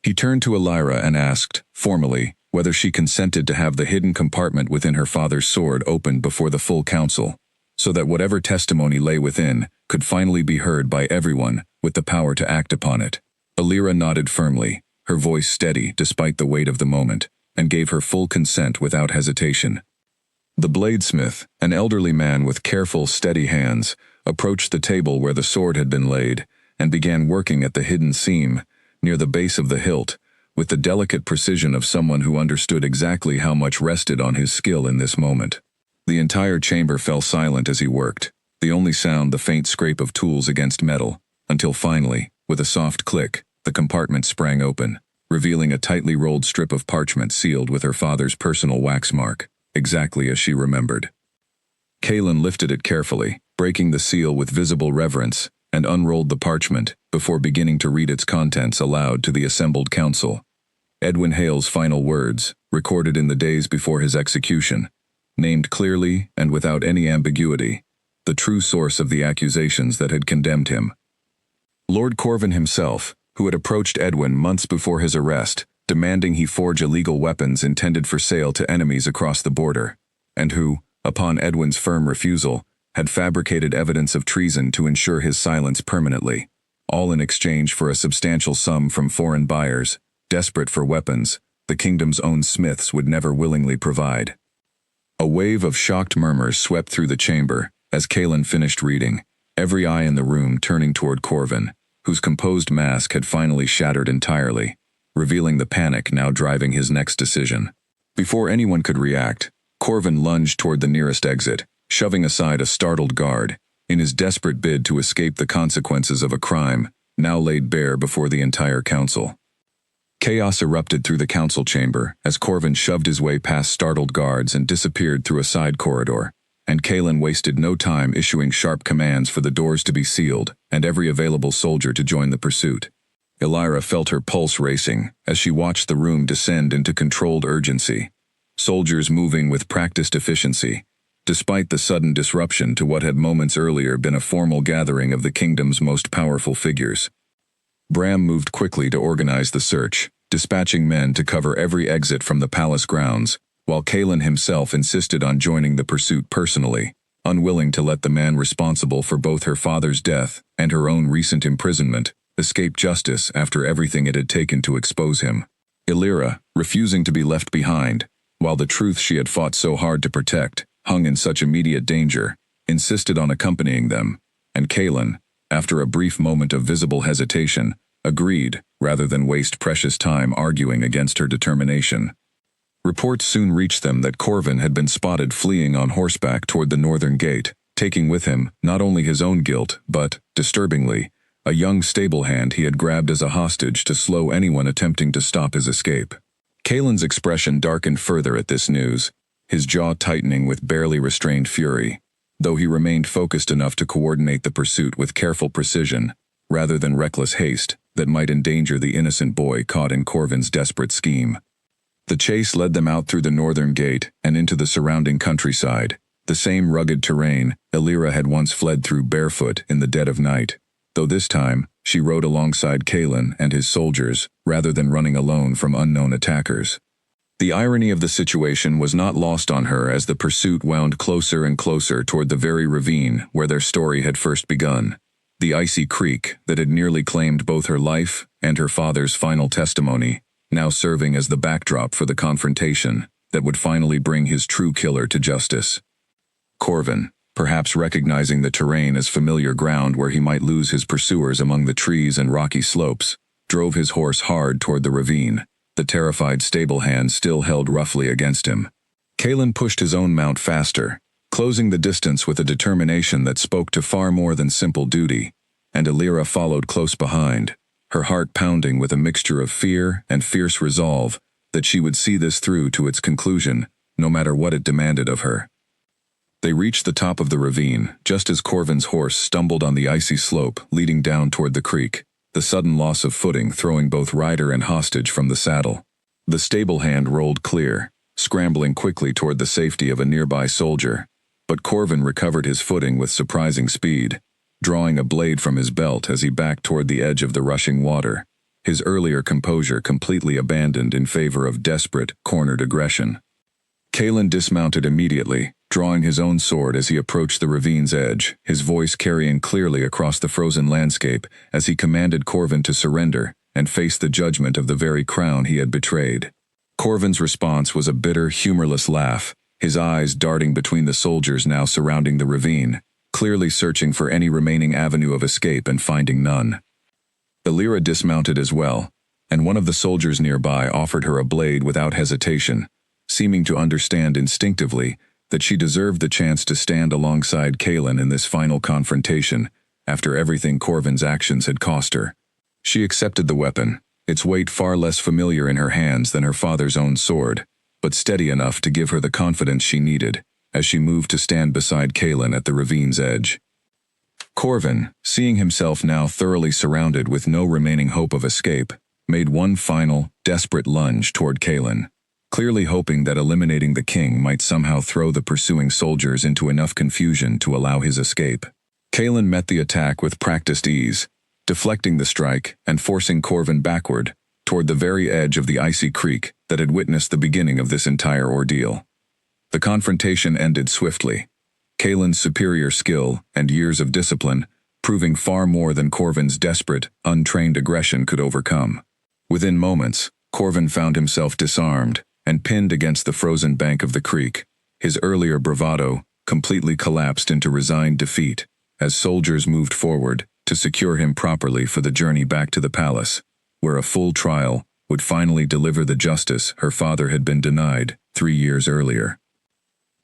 He turned to Alira and asked, formally, whether she consented to have the hidden compartment within her father's sword opened before the full council, so that whatever testimony lay within could finally be heard by everyone with the power to act upon it. Alira nodded firmly, her voice steady despite the weight of the moment, and gave her full consent without hesitation. The bladesmith, an elderly man with careful, steady hands, approached the table where the sword had been laid, and began working at the hidden seam, near the base of the hilt, with the delicate precision of someone who understood exactly how much rested on his skill in this moment. The entire chamber fell silent as he worked, the only sound the faint scrape of tools against metal, until finally, with a soft click, the compartment sprang open, revealing a tightly rolled strip of parchment sealed with her father's personal wax mark, exactly as she remembered. Kaelin lifted it carefully, breaking the seal with visible reverence, and unrolled the parchment before beginning to read its contents aloud to the assembled council. Edwin Hale's final words, recorded in the days before his execution, named clearly and without any ambiguity the true source of the accusations that had condemned him. Lord Corvin himself, who had approached Edwin months before his arrest, demanding he forge illegal weapons intended for sale to enemies across the border, and who, upon Edwin's firm refusal, had fabricated evidence of treason to ensure his silence permanently, all in exchange for a substantial sum from foreign buyers, desperate for weapons the kingdom's own smiths would never willingly provide. A wave of shocked murmurs swept through the chamber as Kaelin finished reading, every eye in the room turning toward Corvin, whose composed mask had finally shattered entirely, revealing the panic now driving his next decision. Before anyone could react, Corvin lunged toward the nearest exit, shoving aside a startled guard, in his desperate bid to escape the consequences of a crime now laid bare before the entire council. Chaos erupted through the council chamber as Corvin shoved his way past startled guards and disappeared through a side corridor, and Kaelin wasted no time issuing sharp commands for the doors to be sealed and every available soldier to join the pursuit. Alira felt her pulse racing as she watched the room descend into controlled urgency, soldiers moving with practiced efficiency, despite the sudden disruption to what had moments earlier been a formal gathering of the kingdom's most powerful figures. Bram moved quickly to organize the search, dispatching men to cover every exit from the palace grounds, while Kaelin himself insisted on joining the pursuit personally, unwilling to let the man responsible for both her father's death and her own recent imprisonment escape justice after everything it had taken to expose him. Alira, refusing to be left behind, while the truth she had fought so hard to protect hung in such immediate danger, insisted on accompanying them, and Kaelin, after a brief moment of visible hesitation, agreed, rather than waste precious time arguing against her determination. Reports soon reached them that Corvin had been spotted fleeing on horseback toward the northern gate, taking with him not only his own guilt, but, disturbingly, a young stable hand he had grabbed as a hostage to slow anyone attempting to stop his escape. Kaelin's expression darkened further at this news, his jaw tightening with barely restrained fury, though he remained focused enough to coordinate the pursuit with careful precision, rather than reckless haste that might endanger the innocent boy caught in Corvin's desperate scheme. The chase led them out through the northern gate and into the surrounding countryside, the same rugged terrain Illyra had once fled through barefoot in the dead of night, though this time she rode alongside Kaelin and his soldiers rather than running alone from unknown attackers. The irony of the situation was not lost on her as the pursuit wound closer and closer toward the very ravine where their story had first begun, the icy creek that had nearly claimed both her life and her father's final testimony, now serving as the backdrop for the confrontation that would finally bring his true killer to justice. Corvin, perhaps recognizing the terrain as familiar ground where he might lose his pursuers among the trees and rocky slopes, drove his horse hard toward the ravine, the terrified stable hand still held roughly against him. Kaelin pushed his own mount faster, closing the distance with a determination that spoke to far more than simple duty, and Illyra followed close behind, her heart pounding with a mixture of fear and fierce resolve that she would see this through to its conclusion, no matter what it demanded of her. They reached the top of the ravine just as Corvin's horse stumbled on the icy slope leading down toward the creek, the sudden loss of footing throwing both rider and hostage from the saddle. The stable hand rolled clear, scrambling quickly toward the safety of a nearby soldier, but Corvin recovered his footing with surprising speed, drawing a blade from his belt as he backed toward the edge of the rushing water, his earlier composure completely abandoned in favor of desperate, cornered aggression. Kaelin dismounted immediately, drawing his own sword as he approached the ravine's edge, his voice carrying clearly across the frozen landscape as he commanded Corvin to surrender and face the judgment of the very crown he had betrayed. Corvin's response was a bitter, humorless laugh, his eyes darting between the soldiers now surrounding the ravine, clearly searching for any remaining avenue of escape and finding none. Illyra dismounted as well, and one of the soldiers nearby offered her a blade without hesitation, seeming to understand instinctively that she deserved the chance to stand alongside Kaelin in this final confrontation after everything Corvin's actions had cost her. She accepted the weapon, its weight far less familiar in her hands than her father's own sword, but steady enough to give her the confidence she needed as she moved to stand beside Kaelin at the ravine's edge. Corvin, seeing himself now thoroughly surrounded with no remaining hope of escape, made one final, desperate lunge toward Kaelin, clearly hoping that eliminating the king might somehow throw the pursuing soldiers into enough confusion to allow his escape. Kaelin met the attack with practiced ease, deflecting the strike and forcing Corvin backward toward the very edge of the icy creek that had witnessed the beginning of this entire ordeal. The confrontation ended swiftly, Kaelin's superior skill and years of discipline proving far more than Corvin's desperate, untrained aggression could overcome. Within moments, Corvin found himself disarmed and pinned against the frozen bank of the creek, his earlier bravado completely collapsed into resigned defeat as soldiers moved forward to secure him properly for the journey back to the palace, where a full trial would finally deliver the justice her father had been denied 3 years earlier.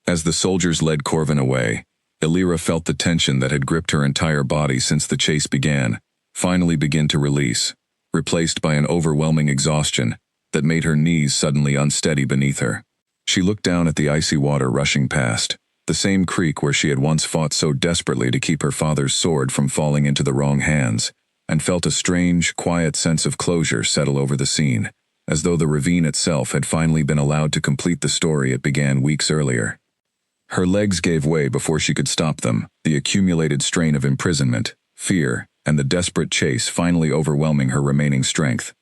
As the soldiers led Corvin away, Illyra felt the tension that had gripped her entire body since the chase began finally begin to release, replaced by an overwhelming exhaustion that made her knees suddenly unsteady beneath her. She looked down at the icy water rushing past, the same creek where she had once fought so desperately to keep her father's sword from falling into the wrong hands, and felt a strange, quiet sense of closure settle over the scene, as though the ravine itself had finally been allowed to complete the story it began weeks earlier. Her legs gave way before she could stop them, the accumulated strain of imprisonment, fear, and the desperate chase finally overwhelming her remaining strength.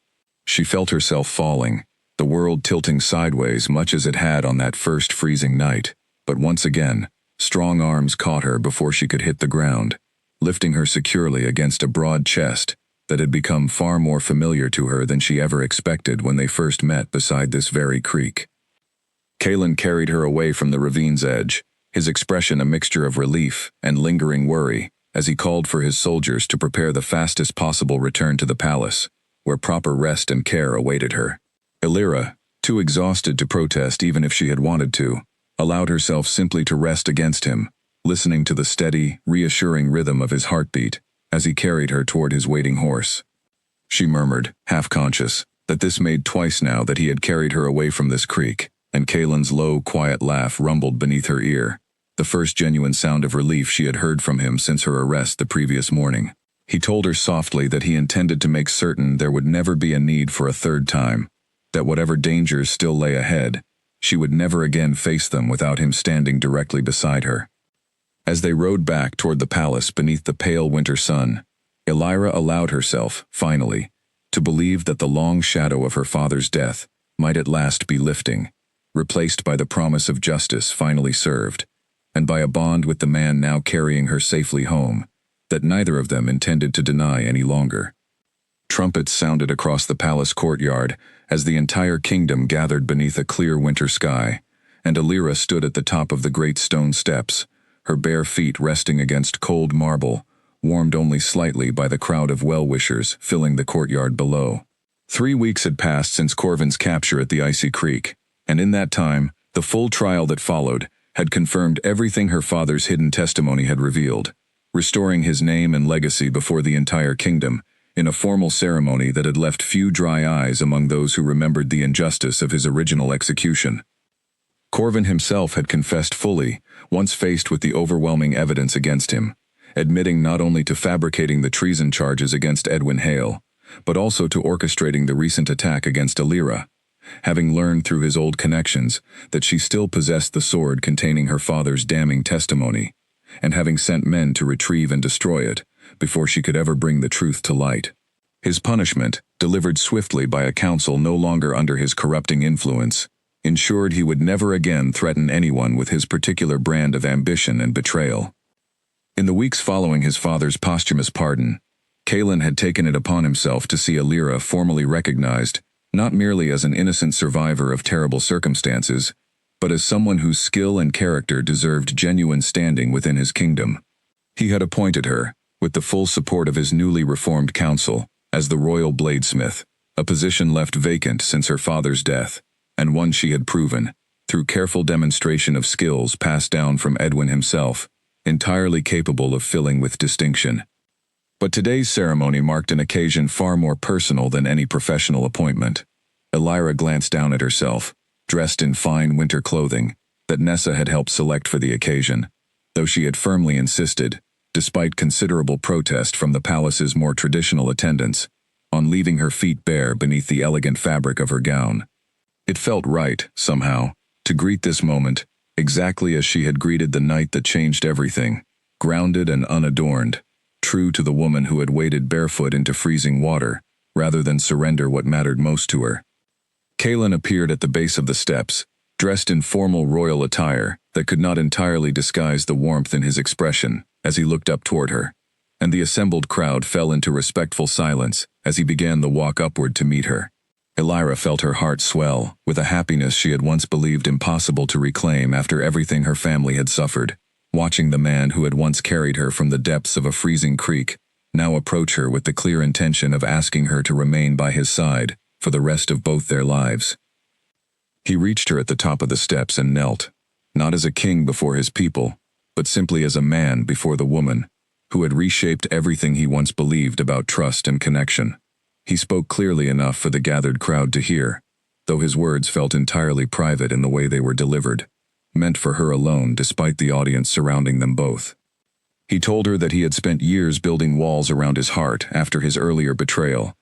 She felt herself falling, the world tilting sideways much as it had on that first freezing night, but once again, strong arms caught her before she could hit the ground, lifting her securely against a broad chest that had become far more familiar to her than she ever expected when they first met beside this very creek. Kaelin carried her away from the ravine's edge, his expression a mixture of relief and lingering worry as he called for his soldiers to prepare the fastest possible return to the palace, where proper rest and care awaited her. Illyra, too exhausted to protest even if she had wanted to, allowed herself simply to rest against him, listening to the steady, reassuring rhythm of his heartbeat as he carried her toward his waiting horse. She murmured, half-conscious, that this made twice now that he had carried her away from this creek, and Kaelin's low, quiet laugh rumbled beneath her ear, the first genuine sound of relief she had heard from him since her arrest the previous morning. He told her softly that he intended to make certain there would never be a need for a third time, that whatever dangers still lay ahead, she would never again face them without him standing directly beside her. As they rode back toward the palace beneath the pale winter sun, Illyra allowed herself, finally, to believe that the long shadow of her father's death might at last be lifting, replaced by the promise of justice finally served, and by a bond with the man now carrying her safely home, that neither of them intended to deny any longer. Trumpets sounded across the palace courtyard as the entire kingdom gathered beneath a clear winter sky, and Illyra stood at the top of the great stone steps, her bare feet resting against cold marble, warmed only slightly by the crowd of well-wishers filling the courtyard below. 3 weeks had passed since Corvin's capture at the Icy Creek, and in that time, the full trial that followed had confirmed everything her father's hidden testimony had revealed, restoring his name and legacy before the entire kingdom, in a formal ceremony that had left few dry eyes among those who remembered the injustice of his original execution. Corvin himself had confessed fully, once faced with the overwhelming evidence against him, admitting not only to fabricating the treason charges against Edwin Hale, but also to orchestrating the recent attack against Illyra, having learned through his old connections that she still possessed the sword containing her father's damning testimony, and having sent men to retrieve and destroy it before she could ever bring the truth to light. His punishment, delivered swiftly by a council no longer under his corrupting influence, ensured he would never again threaten anyone with his particular brand of ambition and betrayal. In the weeks following his father's posthumous pardon, Kaelin had taken it upon himself to see Illyra formally recognized, not merely as an innocent survivor of terrible circumstances, but as someone whose skill and character deserved genuine standing within his kingdom. He had appointed her, with the full support of his newly reformed council, as the royal bladesmith, a position left vacant since her father's death, and one she had proven, through careful demonstration of skills passed down from Edwin himself, entirely capable of filling with distinction. But today's ceremony marked an occasion far more personal than any professional appointment. Illyra glanced down at herself, dressed in fine winter clothing that Nessa had helped select for the occasion, though she had firmly insisted, despite considerable protest from the palace's more traditional attendants, on leaving her feet bare beneath the elegant fabric of her gown. It felt right, somehow, to greet this moment exactly as she had greeted the night that changed everything, grounded and unadorned, true to the woman who had waded barefoot into freezing water, rather than surrender what mattered most to her. Kaelin appeared at the base of the steps, dressed in formal royal attire that could not entirely disguise the warmth in his expression as he looked up toward her, and the assembled crowd fell into respectful silence as he began the walk upward to meet her. Illyra felt her heart swell with a happiness she had once believed impossible to reclaim after everything her family had suffered, watching the man who had once carried her from the depths of a freezing creek now approach her with the clear intention of asking her to remain by his side for the rest of both their lives. He reached her at the top of the steps and knelt, not as a king before his people, but simply as a man before the woman, who had reshaped everything he once believed about trust and connection. He spoke clearly enough for the gathered crowd to hear, though his words felt entirely private in the way they were delivered, meant for her alone despite the audience surrounding them both. He told her that he had spent years building walls around his heart after his earlier betrayal,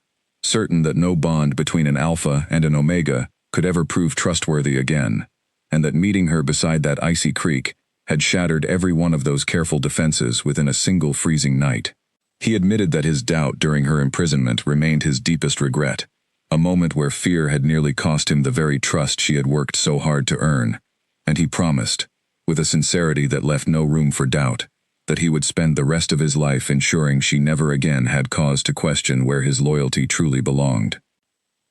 certain that no bond between an Alpha and an Omega could ever prove trustworthy again, and that meeting her beside that icy creek had shattered every one of those careful defenses within a single freezing night. He admitted that his doubt during her imprisonment remained his deepest regret, a moment where fear had nearly cost him the very trust she had worked so hard to earn, and he promised, with a sincerity that left no room for doubt, that he would spend the rest of his life ensuring she never again had cause to question where his loyalty truly belonged.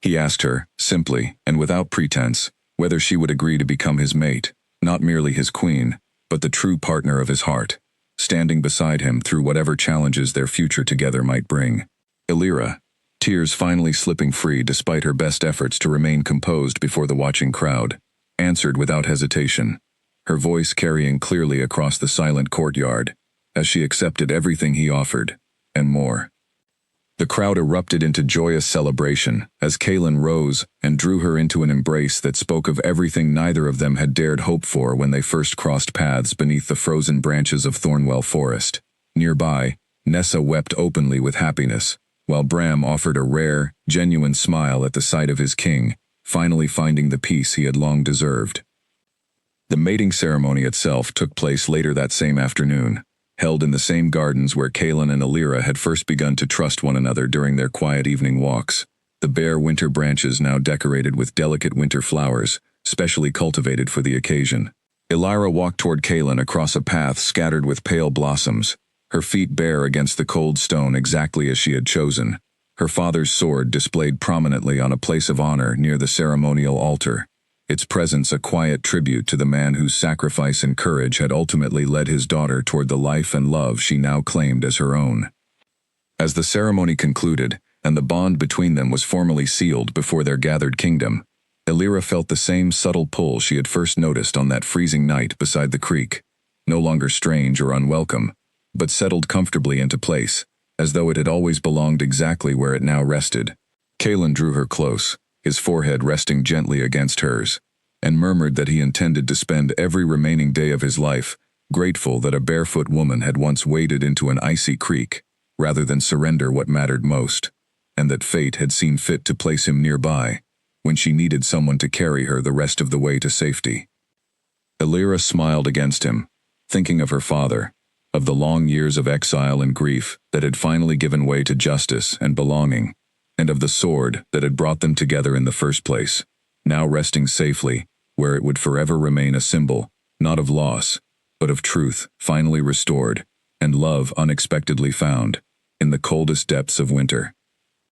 He asked her, simply and without pretense, whether she would agree to become his mate, not merely his queen, but the true partner of his heart, standing beside him through whatever challenges their future together might bring. Illyra, tears finally slipping free despite her best efforts to remain composed before the watching crowd, answered without hesitation, her voice carrying clearly across the silent courtyard, as she accepted everything he offered, and more. The crowd erupted into joyous celebration as Kaelin rose and drew her into an embrace that spoke of everything neither of them had dared hope for when they first crossed paths beneath the frozen branches of Thornwell Forest. Nearby, Nessa wept openly with happiness, while Bram offered a rare, genuine smile at the sight of his king, finally finding the peace he had long deserved. The mating ceremony itself took place later that same afternoon, held in the same gardens where Kaelin and Illyra had first begun to trust one another during their quiet evening walks, the bare winter branches now decorated with delicate winter flowers, specially cultivated for the occasion. Illyra walked toward Kaelin across a path scattered with pale blossoms, her feet bare against the cold stone exactly as she had chosen, her father's sword displayed prominently on a place of honor near the ceremonial altar, its presence a quiet tribute to the man whose sacrifice and courage had ultimately led his daughter toward the life and love she now claimed as her own. As the ceremony concluded, and the bond between them was formally sealed before their gathered kingdom, Illyra felt the same subtle pull she had first noticed on that freezing night beside the creek, no longer strange or unwelcome, but settled comfortably into place, as though it had always belonged exactly where it now rested. Kaelin drew her close, his forehead resting gently against hers, and murmured that he intended to spend every remaining day of his life grateful that a barefoot woman had once waded into an icy creek, rather than surrender what mattered most, and that fate had seen fit to place him nearby, when she needed someone to carry her the rest of the way to safety. Illyra smiled against him, thinking of her father, of the long years of exile and grief that had finally given way to justice and belonging, and of the sword that had brought them together in the first place, now resting safely, where it would forever remain a symbol, not of loss, but of truth finally restored, and love unexpectedly found, in the coldest depths of winter.